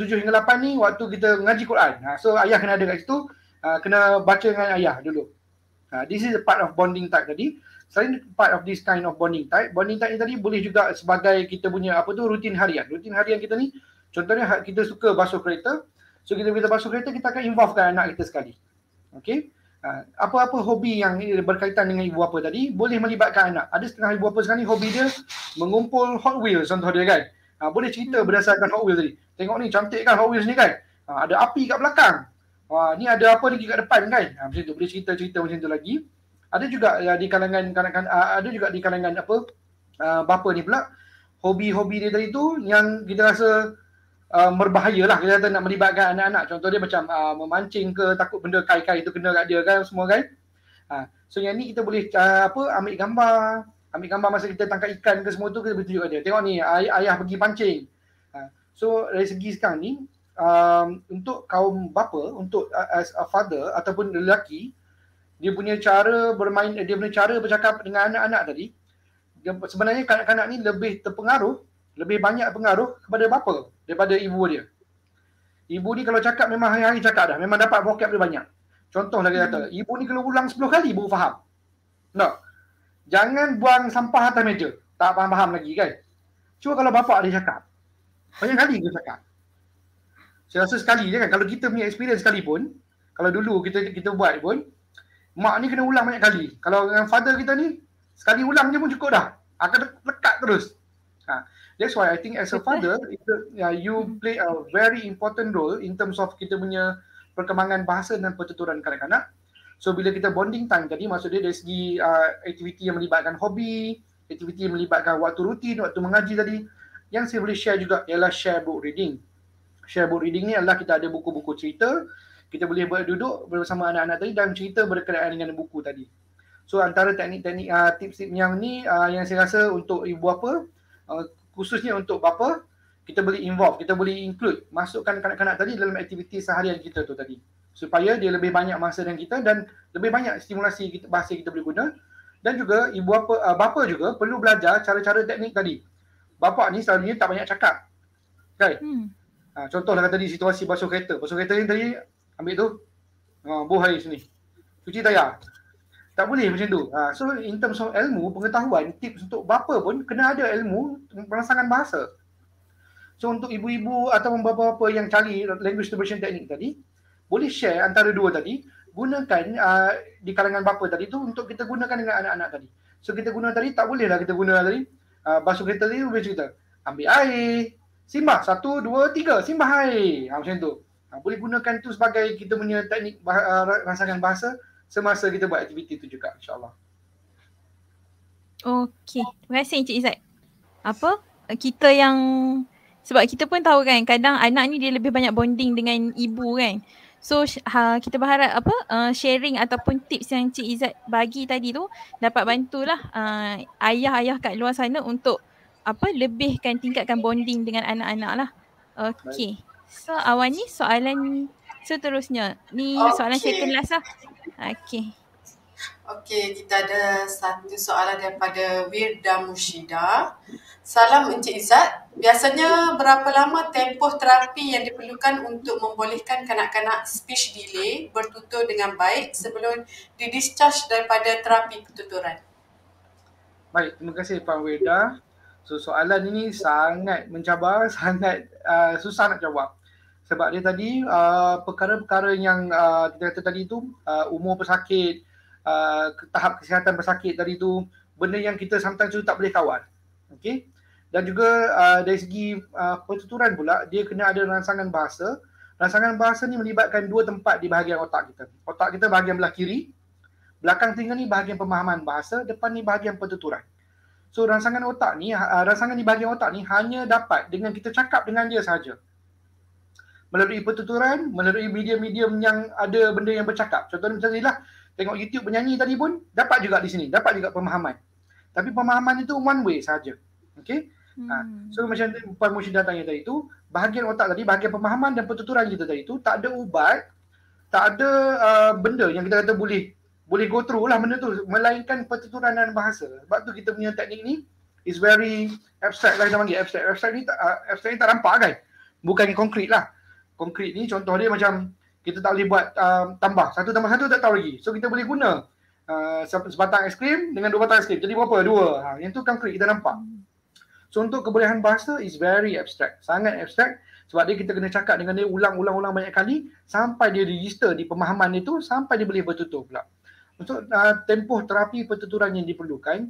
7 hingga 8 ni, waktu kita mengaji Quran. So ayah kena ada kat situ, kena baca dengan ayah dulu. This is a part of bonding type tadi. Selain part of this kind of bonding type ni tadi boleh juga sebagai kita punya rutin harian. Rutin harian kita ni, contohnya kita suka basuh kereta. So kita basuh kereta, kita akan involvekan anak kita sekali. Okay. Apa-apa hobi yang berkaitan dengan ibu bapa tadi boleh melibatkan anak. Ada setengah ibu bapa sekarang ni hobi dia mengumpul Hot Wheels contoh dia kan. Boleh cerita berdasarkan Hot Wheels tadi. Tengok ni cantik kan Hot Wheels ni kan. Ada api kat belakang. Ni ada apa lagi kat depan kan. Macam tu boleh cerita-cerita macam tu lagi. Ada juga di kalangan kanak-kanak, ada juga di kalangan bapa ni pula hobi-hobi dia tadi tu yang kita rasa berbahaya lah, kita kata nak melibatkan anak-anak. Contoh dia macam memancing ke, takut benda kai-kai tu kena kat dia kan semua kan. So yang ni kita boleh ambil gambar masa kita tangkap ikan ke semua tu, kita boleh tunjuk kat dia. Tengok ni ayah pergi pancing. So dari segi sekarang ni untuk kaum bapa, untuk as a father ataupun lelaki, dia punya cara bermain, dia punya cara bercakap dengan anak-anak tadi, sebenarnya kanak-kanak ni lebih banyak pengaruh kepada bapa daripada ibu dia. Ibu ni kalau cakap memang hari-hari cakap dah, memang dapat vocab dia banyak. Contoh lagi kata, ibu ni kalau ulang 10 kali baru faham. No. Jangan buang sampah atas meja, tak faham-faham lagi kan. Cuma kalau bapa dia cakap, banyak kali dia cakap. Saya rasa sekali je kan, kalau kita punya experience sekali pun, kalau dulu kita buat pun, mak ni kena ulang banyak kali. Kalau dengan father kita ni, sekali ulang je pun cukup dah. Akan lekat terus. That's why I think as a father, you play a very important role in terms of kita punya perkembangan bahasa dan pertuturan kanak-kanak. So bila kita bonding time tadi, maksud dia dari segi aktiviti yang melibatkan hobi, aktiviti yang melibatkan waktu rutin, waktu mengaji tadi, yang saya boleh share juga ialah share book reading. Share book reading ni adalah kita ada buku-buku cerita, kita boleh duduk bersama anak-anak tadi dan cerita berkenaan dengan buku tadi. So antara teknik-teknik tips-tips yang ni yang saya rasa untuk ibu bapa, khususnya untuk bapa, kita boleh involve, kita boleh include, masukkan kanak-kanak tadi dalam aktiviti seharian kita tu tadi, supaya dia lebih banyak masa dengan kita dan lebih banyak stimulasi bahasa kita boleh guna. Dan juga ibu bapa juga perlu belajar cara-cara teknik tadi. Bapa ni selalunya tak banyak cakap kan. Contohlah kata tadi situasi basuh kereta ni tadi, ambil tu, buh air sini, cuci tayar. Tak boleh macam tu. So in terms of ilmu, pengetahuan, tips untuk bapa pun kena ada ilmu perangsangan bahasa. So untuk ibu-ibu atau bapa-bapa yang cari language diversion teknik tadi, boleh share antara dua tadi, gunakan di kalangan bapa tadi tu untuk kita gunakan dengan anak-anak tadi. So kita guna tadi, tak bolehlah kita guna tadi, basuh kereta tadi boleh cerita, ambil air, simbah, 1, 2, 3, simbah air. Macam tu. Boleh gunakan tu sebagai kita punya teknik rangsangan bahasa semasa kita buat aktiviti tu juga, insyaAllah. Okey, terima kasih Encik Izzat. Kita yang, sebab kita pun tahu kan, kadang anak ni dia lebih banyak bonding dengan ibu kan. So kita berharap sharing ataupun tips yang Encik Izzat bagi tadi tu dapat bantulah ayah-ayah kat luar sana untuk lebihkan, tingkatkan bonding dengan anak-anak lah. Okey. So Awan ni soalan seterusnya. Ni soalan second last lah. Okey, kita ada satu soalan daripada Wirda Mushida. Salam Encik Izzat. Biasanya berapa lama tempoh terapi yang diperlukan untuk membolehkan kanak-kanak speech delay bertutur dengan baik sebelum didischarge daripada terapi pertuturan? Baik, terima kasih Pak Wirda. So soalan ini sangat mencabar, sangat susah nak jawab. Sebab dia tadi perkara-perkara yang kita kata tadi tu, umur pesakit, tahap kesihatan pesakit tadi tu, benda yang kita sometimes tu tak boleh kawal. Okay? Dan juga dari segi pertuturan pula, dia kena ada rangsangan bahasa. Rangsangan bahasa ni melibatkan dua tempat di bahagian otak kita. Otak kita bahagian belah kiri, belakang telinga ni bahagian pemahaman bahasa, depan ni bahagian pertuturan. So rangsangan di bahagian otak ni hanya dapat dengan kita cakap dengan dia sahaja. Melalui pertuturan, melalui medium-medium yang ada benda yang bercakap. Contohnya macam inilah, tengok YouTube penyanyi tadi pun dapat juga di sini, dapat juga pemahaman. Tapi pemahaman itu one way sahaja. Okay? So macam Puan Mushidah tanya tadi tu, bahagian otak tadi, bahagian pemahaman dan pertuturan kita tadi tu, tak ada ubat, tak ada benda yang kita kata boleh go through lah benda tu, melainkan pertuturan dan bahasa. Sebab tu kita punya teknik ni is very abstract lah, kita panggil abstract. Abstract ni tak nampak kan? Bukan konkret lah. Konkret ni contoh dia macam kita tak boleh buat tambah 1 tambah 1 tak tahu lagi. So kita boleh guna sebatang aiskrim dengan 2 batang aiskrim. Jadi berapa? 2. Yang tu konkret kita nampak. So untuk kebolehan bahasa is very abstract. Sangat abstract. Sebab dia kita kena cakap dengan dia ulang-ulang banyak kali sampai dia register di pemahaman itu, sampai dia boleh bertutur pula. Untuk tempoh terapi pertuturan yang diperlukan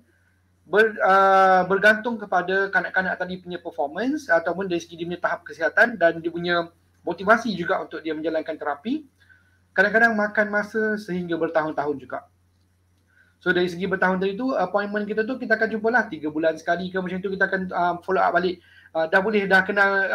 bergantung kepada kanak-kanak tadi punya performance ataupun dari segi dia punya tahap kesihatan dan dia punya motivasi juga untuk dia menjalankan terapi. Kadang-kadang makan masa sehingga bertahun-tahun juga. So dari segi bertahun tadi tu, appointment kita tu kita akan jumpa lah 3 bulan sekali ke macam tu, kita akan follow up balik. Dah kenal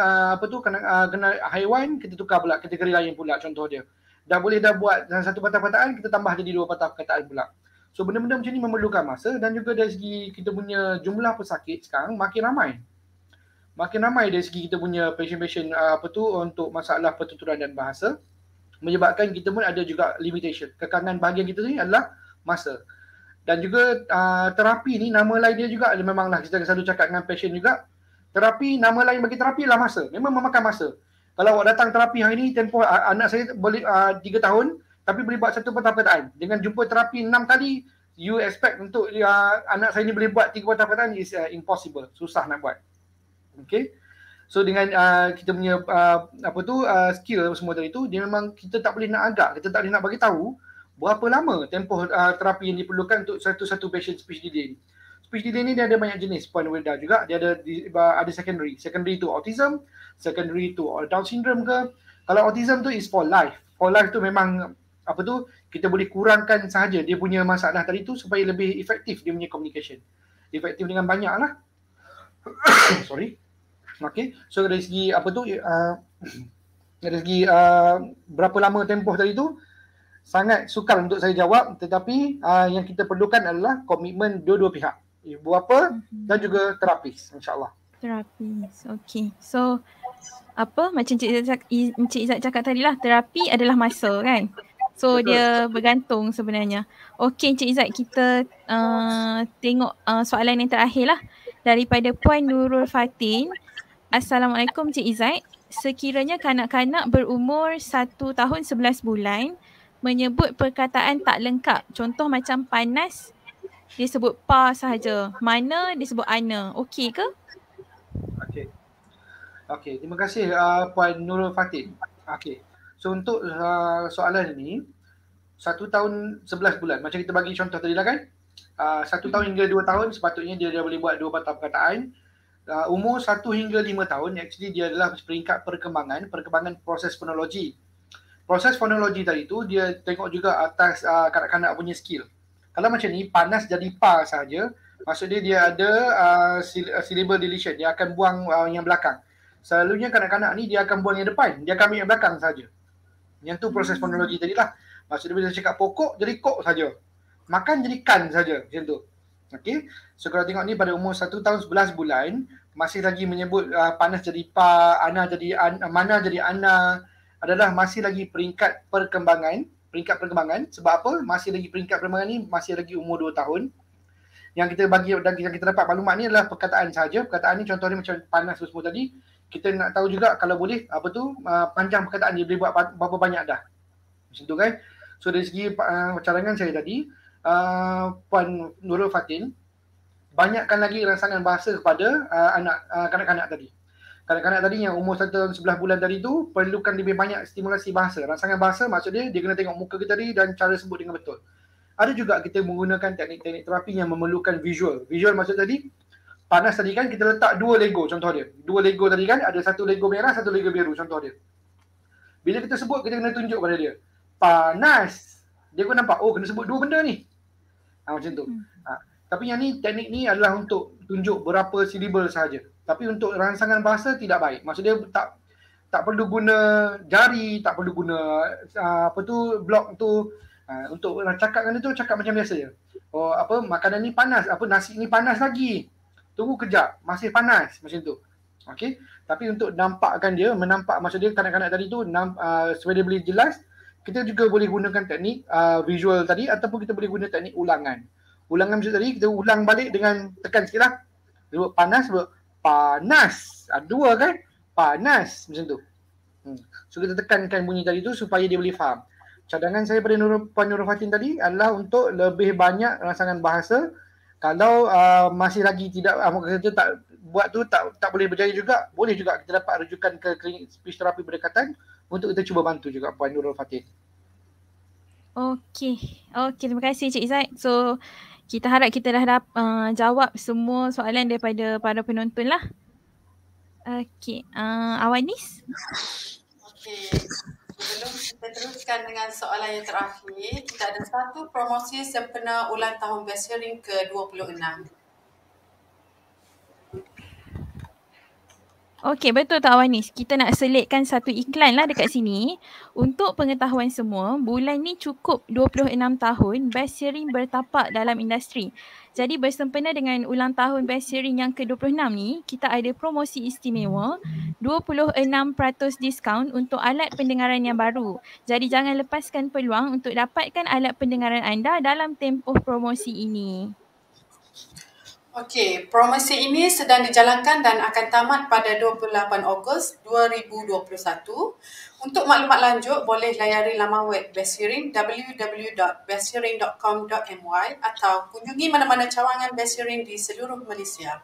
kenal haiwan, kita tukar pula kategori lain pula contoh dia. Dah buat satu patah perkataan, kita tambah jadi 2 patah perkataan pula. So benda-benda macam ni memerlukan masa dan juga dari segi kita punya jumlah pesakit sekarang makin ramai. Makin ramai dari segi kita punya patient-patient untuk masalah pertuturan dan bahasa, menyebabkan kita pun ada juga limitation. Kekangan bahagian kita ni adalah masa. Dan juga terapi ni nama lain dia juga memanglah kita selalu cakap dengan patient juga, terapi, nama lain bagi terapi adalah masa. Memang memakan masa. Kalau awak datang terapi hari ni, tempoh anak saya boleh 3 tahun tapi boleh buat satu patah perkataan. Dengan jumpa terapi 6 kali, you expect untuk anak saya ni boleh buat 3 patah perkataan is impossible. Susah nak buat. Okay. So dengan kita punya skill semua tadi tu, dia memang kita tak boleh nak agak, kita tak boleh nak bagi tahu berapa lama tempoh terapi yang diperlukan untuk satu patient speech delay ni. Speech delay ni dia ada banyak jenis, Puan Wilda juga. Dia ada secondary. Secondary tu autism, secondary tu Down syndrome ke. Kalau autism tu is for life. For life tu memang kita boleh kurangkan sahaja dia punya masalah tadi tu supaya lebih efektif dia punya communication. Efektif dengan banyak lah. Sorry. Okay. So dari segi dari segi berapa lama tempoh tadi tu, sangat sukar untuk saya jawab, tetapi yang kita perlukan adalah komitmen dua-dua pihak, ibu bapa dan juga terapis, insyaAllah. Terapis, okay. So macam Encik Izzat cakap tadi lah, terapi adalah masa kan. So betul. Dia bergantung sebenarnya. Okay Encik Izzat, kita tengok soalan yang terakhir lah daripada Puan Nurul Fatin. Assalamualaikum Encik Izzat. Sekiranya kanak-kanak berumur 1 tahun 11 bulan menyebut perkataan tak lengkap, contoh macam panas dia sebut pa sahaja, mana dia sebut ana, okey ke? Okey, terima kasih Puan Nurul Fatin. Okey. So untuk soalan ini 1 tahun 11 bulan, macam kita bagi contoh tadi lah kan, 1 tahun hingga 2 tahun sepatutnya dia boleh buat 2 patah perkataan. Umur 1 hingga 5 tahun actually dia adalah peringkat perkembangan proses fonologi. Proses fonologi tadi tu dia tengok juga atas kanak-kanak punya skill. Kalau macam ni panas jadi pa saja, maksud dia ada syllable deletion, dia akan buang yang belakang. Selalunya kanak-kanak ni dia akan buang yang depan, dia akan ambil yang belakang saja. Yang tu proses fonologi tadilah. Maksud dia bila cakap pokok jadi kok saja. Makan jadi kan saja, macam tu. Okey. So kalau tengok ni pada umur 1 tahun 11 bulan masih lagi menyebut panas jadi pa, ana jadi mana jadi ana, adalah masih lagi peringkat perkembangan. Sebab apa? Masih lagi peringkat perkembangan ni masih lagi umur 2 tahun. Yang kita bagi dan yang kita dapat maklumat ni adalah perkataan saja. Perkataan ni contohnya macam panas semua tadi. Kita nak tahu juga kalau boleh panjang perkataan dia boleh buat berapa banyak dah. Macam tu kan. So dari segi cadangan saya tadi, Puan Nurul Fatin, banyakkan lagi rangsangan bahasa kepada kanak-kanak tadi. Kanak-kanak tadi yang umur 1 tahun 11 bulan tadi tu perlukan lebih banyak stimulasi bahasa. Rangsangan bahasa maksud dia kena tengok muka kita tadi dan cara sebut dengan betul. Ada juga kita menggunakan teknik-teknik terapi yang memerlukan visual. Visual maksud tadi, panas tadi kan kita letak 2 Lego contoh dia. 2 Lego tadi kan ada 1 Lego merah, 1 Lego biru contoh dia. Bila kita sebut kita kena tunjuk pada dia. Panas. Dia pun nampak, oh kena sebut 2 benda ni. Macam tu. Tapi yang ni, teknik ni adalah untuk tunjuk berapa syllable sahaja. Tapi untuk rangsangan bahasa tidak baik. Maksud dia tak perlu guna jari, tak perlu guna blok tu. Untuk cakap dengan dia tu cakap macam biasa je. Oh makanan ni panas, nasi ni panas lagi. Tunggu kejap, masih panas macam tu. Okey. Tapi untuk nampakkan dia, menampak maksud dia kanak-kanak tadi tu supaya dia boleh jelas, kita juga boleh gunakan teknik visual tadi ataupun kita boleh guna teknik ulangan. Ulangan macam tadi kita ulang balik dengan tekan sikitlah. Sebut panas, sebut panas. 2 kan? Panas macam tu. So kita tekankan bunyi tadi tu supaya dia boleh faham. Cadangan saya pada Puan Nurul Fatin tadi adalah untuk lebih banyak rangsangan bahasa. Kalau masih lagi tidak kita tak buat tu tak boleh berjaya juga, boleh juga kita dapat rujukan ke klinik speech terapi berdekatan untuk kita cuba bantu juga Puan Nurul Fatin. Okey, terima kasih Cik Izzat. So, kita harap kita dah jawab semua soalan daripada para penonton lah. Okey, Awanis? Okey, sebelum kita teruskan dengan soalan yang terakhir, kita ada satu promosi sempena ulang tahun Best Hearing ke-26. Okey, betul tak Awanis? Kita nak selitkan satu iklan lah dekat sini. Untuk pengetahuan semua, bulan ni cukup 26 tahun Best Hearing bertapak dalam industri. Jadi bersempena dengan ulang tahun Best Hearing yang ke-26 ni, kita ada promosi istimewa 26% diskaun untuk alat pendengaran yang baru. Jadi jangan lepaskan peluang untuk dapatkan alat pendengaran anda dalam tempoh promosi ini. Okey, promosi ini sedang dijalankan dan akan tamat pada 28 Ogos 2021. Untuk maklumat lanjut, boleh layari laman web Best Hearing www.besthearing.com.my atau kunjungi mana-mana cawangan Best Hearing di seluruh Malaysia.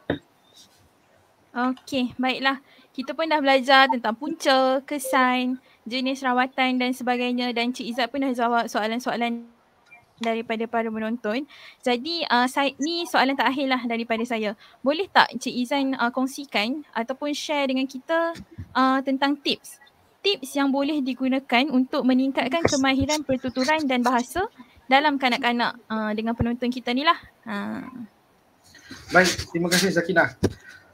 Okey, baiklah. Kita pun dah belajar tentang punca, kesan, jenis rawatan dan sebagainya, dan Cik Izzat pun dah jawab soalan-soalan daripada para penonton. Jadi ni soalan terakhir lah daripada saya. Boleh tak Cik Izzat kongsikan ataupun share dengan kita tentang tips yang boleh digunakan untuk meningkatkan kemahiran pertuturan dan bahasa dalam kanak-kanak dengan penonton kita ni lah. Baik, terima kasih Sakinah.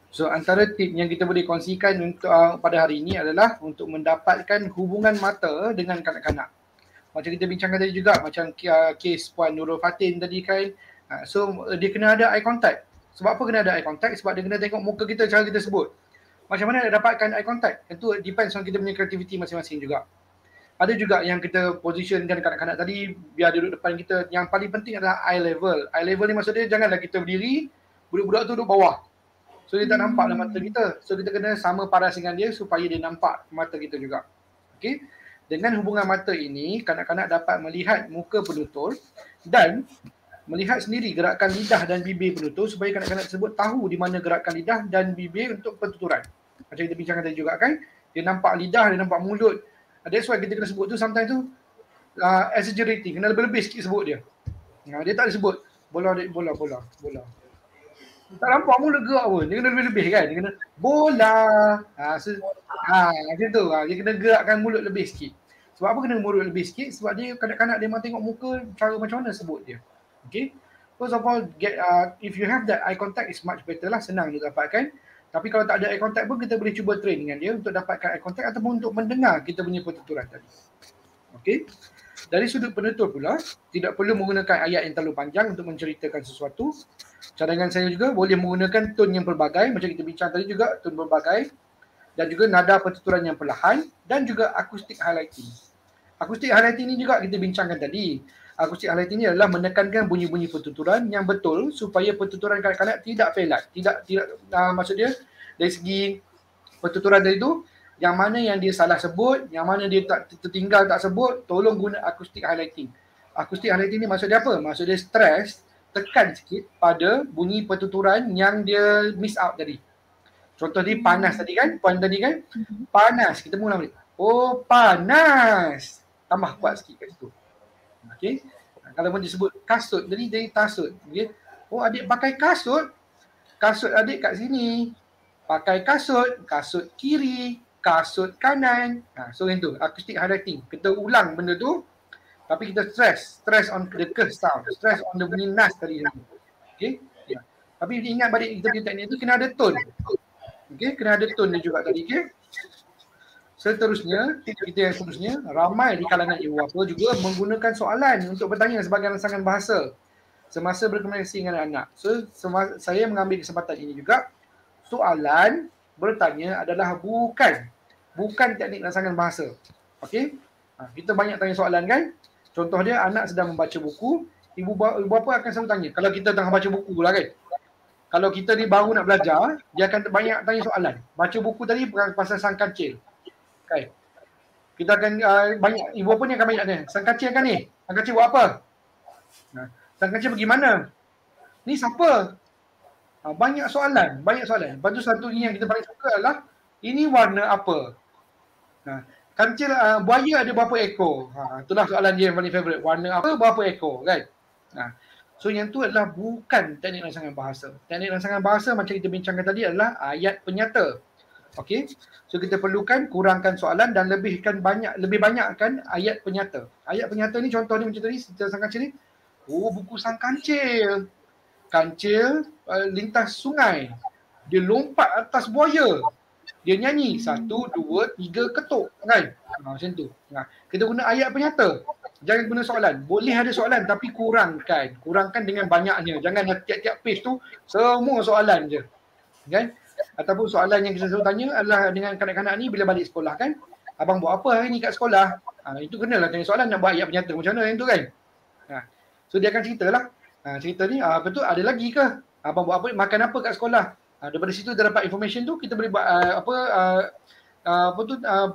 So antara tip yang kita boleh kongsikan untuk pada hari ini adalah untuk mendapatkan hubungan mata dengan kanak-kanak. Macam kita bincangkan tadi juga, macam kes Puan Nurul Fatin tadi kan. So dia kena ada eye contact. Sebab apa kena ada eye contact? Sebab dia kena tengok muka kita, cara kita sebut. Macam mana nak dapatkan eye contact? Tentu depends on kita punya kreativiti masing-masing juga. Ada juga yang kita positionkan kanak-kanak tadi biar dia duduk depan kita. Yang paling penting adalah eye level. Eye level ni maksud dia janganlah kita berdiri, budak-budak tu duduk bawah. So dia tak nampak dalam mata kita. So kita kena sama paras dengan dia supaya dia nampak mata kita juga. Okay. Dengan hubungan mata ini, kanak-kanak dapat melihat muka penutur dan melihat sendiri gerakan lidah dan bibir penutur supaya kanak-kanak tersebut tahu di mana gerakan lidah dan bibir untuk pertuturan. Macam kita bincangkan tadi juga kan, dia nampak lidah, dia nampak mulut. That's why kita kena sebut tu sometimes tu exaggerating, kena lebih-lebih sikit sebut dia. Dia tak disebut bola. Tak nampak mulut gerak pun, dia kena lebih-lebih kan, dia kena bola. Macam tu, dia kena gerakkan mulut lebih sikit. Sebab apa kena mulut lebih sikit? Sebab dia kanak-kanak dia memang tengok muka cara macam mana sebut dia. Okay. First of all, if you have that eye contact is much better lah, senang dia dapatkan. Tapi kalau tak ada eye contact pun kita boleh cuba train dengan dia untuk dapatkan eye contact ataupun untuk mendengar kita punya pertuturan tadi. Okay. Dari sudut penutur pula, tidak perlu menggunakan ayat yang terlalu panjang untuk menceritakan sesuatu. Cadangan saya juga boleh menggunakan tone yang pelbagai, macam kita bincang tadi juga, tone pelbagai. Dan juga nada pertuturan yang perlahan dan juga acoustic highlighting. Acoustic highlighting ni juga kita bincangkan tadi. Acoustic highlighting ni adalah menekankan bunyi-bunyi pertuturan yang betul supaya pertuturan kanak-kanak tidak pelat. Maksud dia dari segi pertuturan tadi tu, yang mana yang dia salah sebut, yang mana dia tak tertinggal tak sebut, tolong guna acoustic highlighting. Acoustic highlighting ni maksud dia apa? Maksud dia stress, tekan sikit pada bunyi pertuturan yang dia miss out tadi. Contoh dia panas tadi kan, puan tadi kan, panas. Kita mula balik. Oh, panas. Tambah kuat sikit kat situ. Okay. Kalau pun disebut kasut, jadi dia tasut. Okay. Oh, adik pakai kasut. Kasut adik kat sini. Pakai kasut, kasut kiri, kasut kanan. So yang tu, acoustic highlighting. Kita ulang benda tu, tapi kita stress on the curve sound, stress on the bunyi nas tadi. Okay. Tapi ingat balik kita punya teknik tu kena ada tone. Okay, kena ada tone dia juga tadi. Okay. Seterusnya, tip kita yang seterusnya, ramai di kalangan ibu bapa juga menggunakan soalan untuk bertanya sebagai rangsangan bahasa semasa berkomunikasi dengan anak. So, saya mengambil kesempatan ini juga. Soalan bertanya adalah bukan teknik rangsangan bahasa. Okay. Kita banyak tanya soalan kan. Contoh dia, anak sedang membaca buku, ibu bapa akan selalu tanya. Kalau kita tengah baca buku lah kan. Kalau kita ni baru nak belajar, dia akan banyak tanya soalan. Baca buku tadi pasal sang kancil. Okay. Kita akan banyak, ibu bapa ni akan banyak tanya. Sang kancil kan ni? Sang kancil buat apa? Sang kancil pergi mana? Ni siapa? Banyak soalan. Lepas tu satu ni yang kita paling suka adalah ini warna apa? Kancil buaya ada berapa ekor? Itulah soalan dia yang paling favorite. Warna apa, berapa ekor kan? So yang tu adalah bukan teknik rangsangan bahasa. Teknik rangsangan bahasa macam kita bincangkan tadi adalah ayat penyata. Okey. So kita perlukan kurangkan soalan dan lebih banyakkan ayat penyata. Ayat penyata ni contoh ni macam tadi sang kancil ni. Buku sang kancil. Kancil lintas sungai. Dia lompat atas buaya. Dia nyanyi 1, 2, 3 ketuk kan. Macam tu. Kita guna ayat penyata. Jangan guna soalan. Boleh ada soalan tapi kurangkan dengan banyaknya. Jangan tiap-tiap page tu semua soalan je. Kan? Ataupun soalan yang kita selalu tanya adalah dengan kanak-kanak ni bila balik sekolah kan. Abang buat apa hari ni kat sekolah? Itu kenalah tanya soalan nak buat ayat penyata macam mana yang tu kan. So dia akan ceritalah. Cerita ni betul ada lagi ke? Abang buat apa, makan apa kat sekolah? Daripada situ dia dapat information tu, kita boleh buat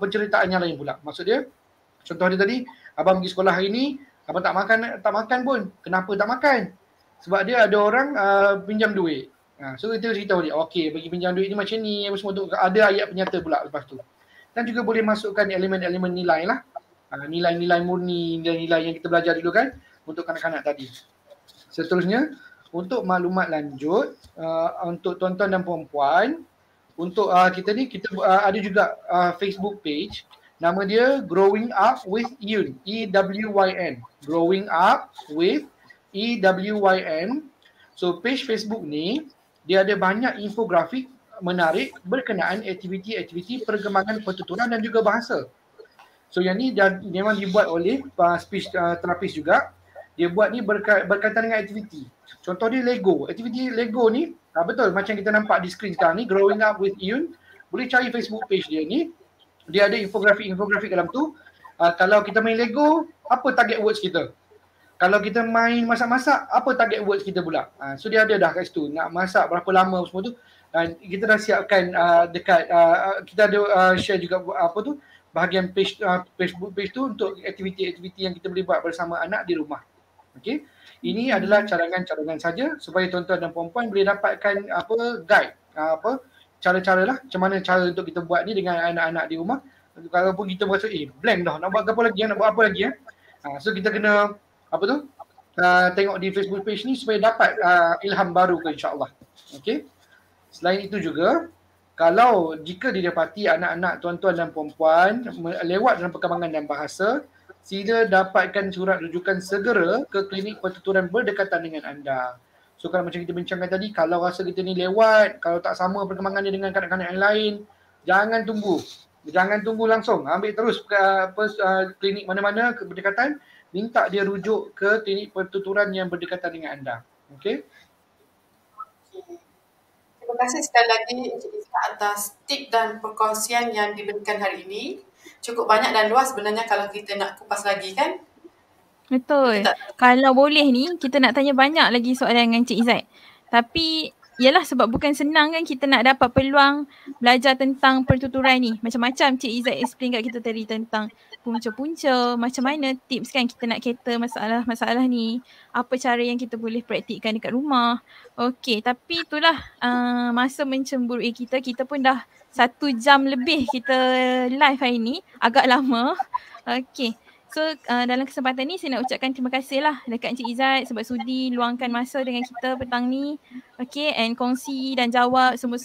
penceritaan yang lain pula. Maksud dia, contoh dia tadi, abang pergi sekolah hari ni, abang tak makan pun. Kenapa tak makan? Sebab dia ada orang pinjam duit. So kita cerita dia, okey bagi pinjam duit ni macam ni, apa semua tu. Ada ayat penyata pula lepas tu. Dan juga boleh masukkan elemen-elemen nilai lah. Nilai-nilai murni, nilai-nilai yang kita belajar dulu kan, untuk kanak-kanak tadi. Seterusnya, untuk maklumat lanjut untuk tuan-tuan dan puan-puan, untuk kita ada juga Facebook page, nama dia Growing Up with Eun, EWYN, Growing Up with EWYN. So page Facebook ni dia ada banyak infografik menarik berkenaan aktiviti-aktiviti perkembangan pertuturan dan juga bahasa. So yang ni memang dibuat oleh speech therapist juga. Dia buat ni berkaitan dengan aktiviti. Contoh dia Lego. Aktiviti Lego ni betul macam kita nampak di skrin sekarang ni, Growing Up with Eun. Boleh cari Facebook page dia ni. Dia ada infografik dalam tu. Kalau kita main Lego, apa target words kita? Kalau kita main masak-masak, apa target words kita pula? So dia ada dah kat situ. Nak masak berapa lama semua tu. Kita dah siapkan dekat kita ada share juga bahagian Facebook page tu untuk aktiviti-aktiviti yang kita boleh buat bersama anak di rumah. Okey. Ini adalah cadangan-cadangan saja supaya tuan-tuan dan puan-puan boleh dapatkan guide, cara-cara lah macam mana cara untuk kita buat ni dengan anak-anak di rumah. Kalaupun kita merasa blank dah, nak buat apa lagi so kita kena tengok di Facebook page ni supaya dapat ilham baru ke insya-Allah. Okey. Selain itu juga, kalau jika didapati anak-anak tuan-tuan dan puan-puan lewat dalam perkembangan dan bahasa, sila dapatkan surat rujukan segera ke klinik pertuturan berdekatan dengan anda. So kalau macam kita bincangkan tadi, kalau rasa kita ni lewat, kalau tak sama perkembangannya dengan kanak-kanak yang lain, jangan tunggu langsung. Ambil terus ke klinik mana-mana berdekatan, minta dia rujuk ke klinik pertuturan yang berdekatan dengan anda. Okey? Terima kasih sekali lagi Encik Izzat atas tip dan perkongsian yang diberikan hari ini. Cukup banyak dan luas sebenarnya kalau kita nak kupas lagi kan? Betul. Kalau boleh ni, kita nak tanya banyak lagi soalan dengan Encik Izzat. Tapi, yalah sebab bukan senang kan kita nak dapat peluang belajar tentang pertuturan ni. Macam-macam Encik Izzat explain kat kita tadi tentang punca-punca, macam mana tips kan kita nak cater masalah-masalah ni. Apa cara yang kita boleh praktikkan dekat rumah. Okey, tapi itulah masa mencemburui kita. Kita pun dah 1 jam lebih kita live hari ni. Agak lama. Okey. So dalam kesempatan ni saya nak ucapkan terima kasih lah dekat Encik Izzat sebab sudi luangkan masa dengan kita petang ni. Okay, and kongsi dan jawab semua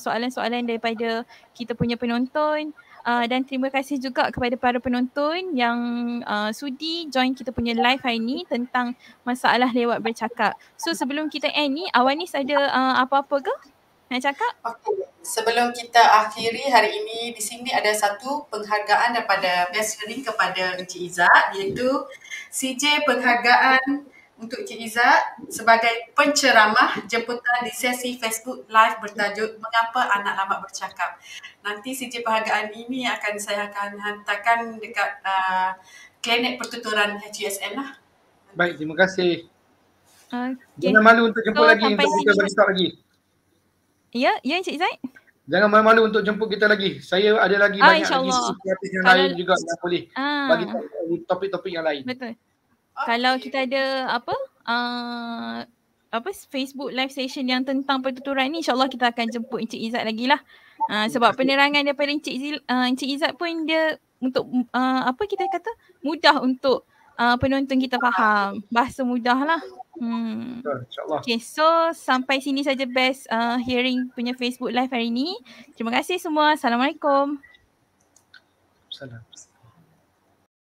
soalan-soalan daripada kita punya penonton. Dan terima kasih juga kepada para penonton yang sudi join kita punya live hari ni tentang masalah lewat bercakap. So sebelum kita end ni, Awanis ada apa-apa ke nak cakap? Okey, sebelum kita akhiri hari ini, di sini ada satu penghargaan daripada Best Hearing kepada Encik Izzat, iaitu CJ penghargaan untuk Encik Izzat sebagai penceramah jemputan di sesi Facebook Live bertajuk Mengapa Anak Lambat Bercakap. Nanti CJ penghargaan ini saya akan hantarkan dekat klinik pertuturan HUSM lah. Baik, terima kasih. Okay. Jangan malu untuk jemput lagi untuk kita bagi start lagi. Ya Encik Izzat? Jangan malu-malu untuk jemput kita lagi. Saya ada lagi banyak lagi topik yang lain juga yang boleh bagi topik-topik yang lain. Betul. Kalau kita ada Facebook live session yang tentang pertuturan ni, InsyaAllah kita akan jemput Encik Izzat lagi lah. Sebab penerangan daripada Encik Izzat pun dia untuk kita kata mudah untuk penonton kita faham. Bahasa mudah lah. InsyaAllah. Okay, so sampai sini saja best hearing punya Facebook live hari ni. Terima kasih semua. Assalamualaikum. Salam.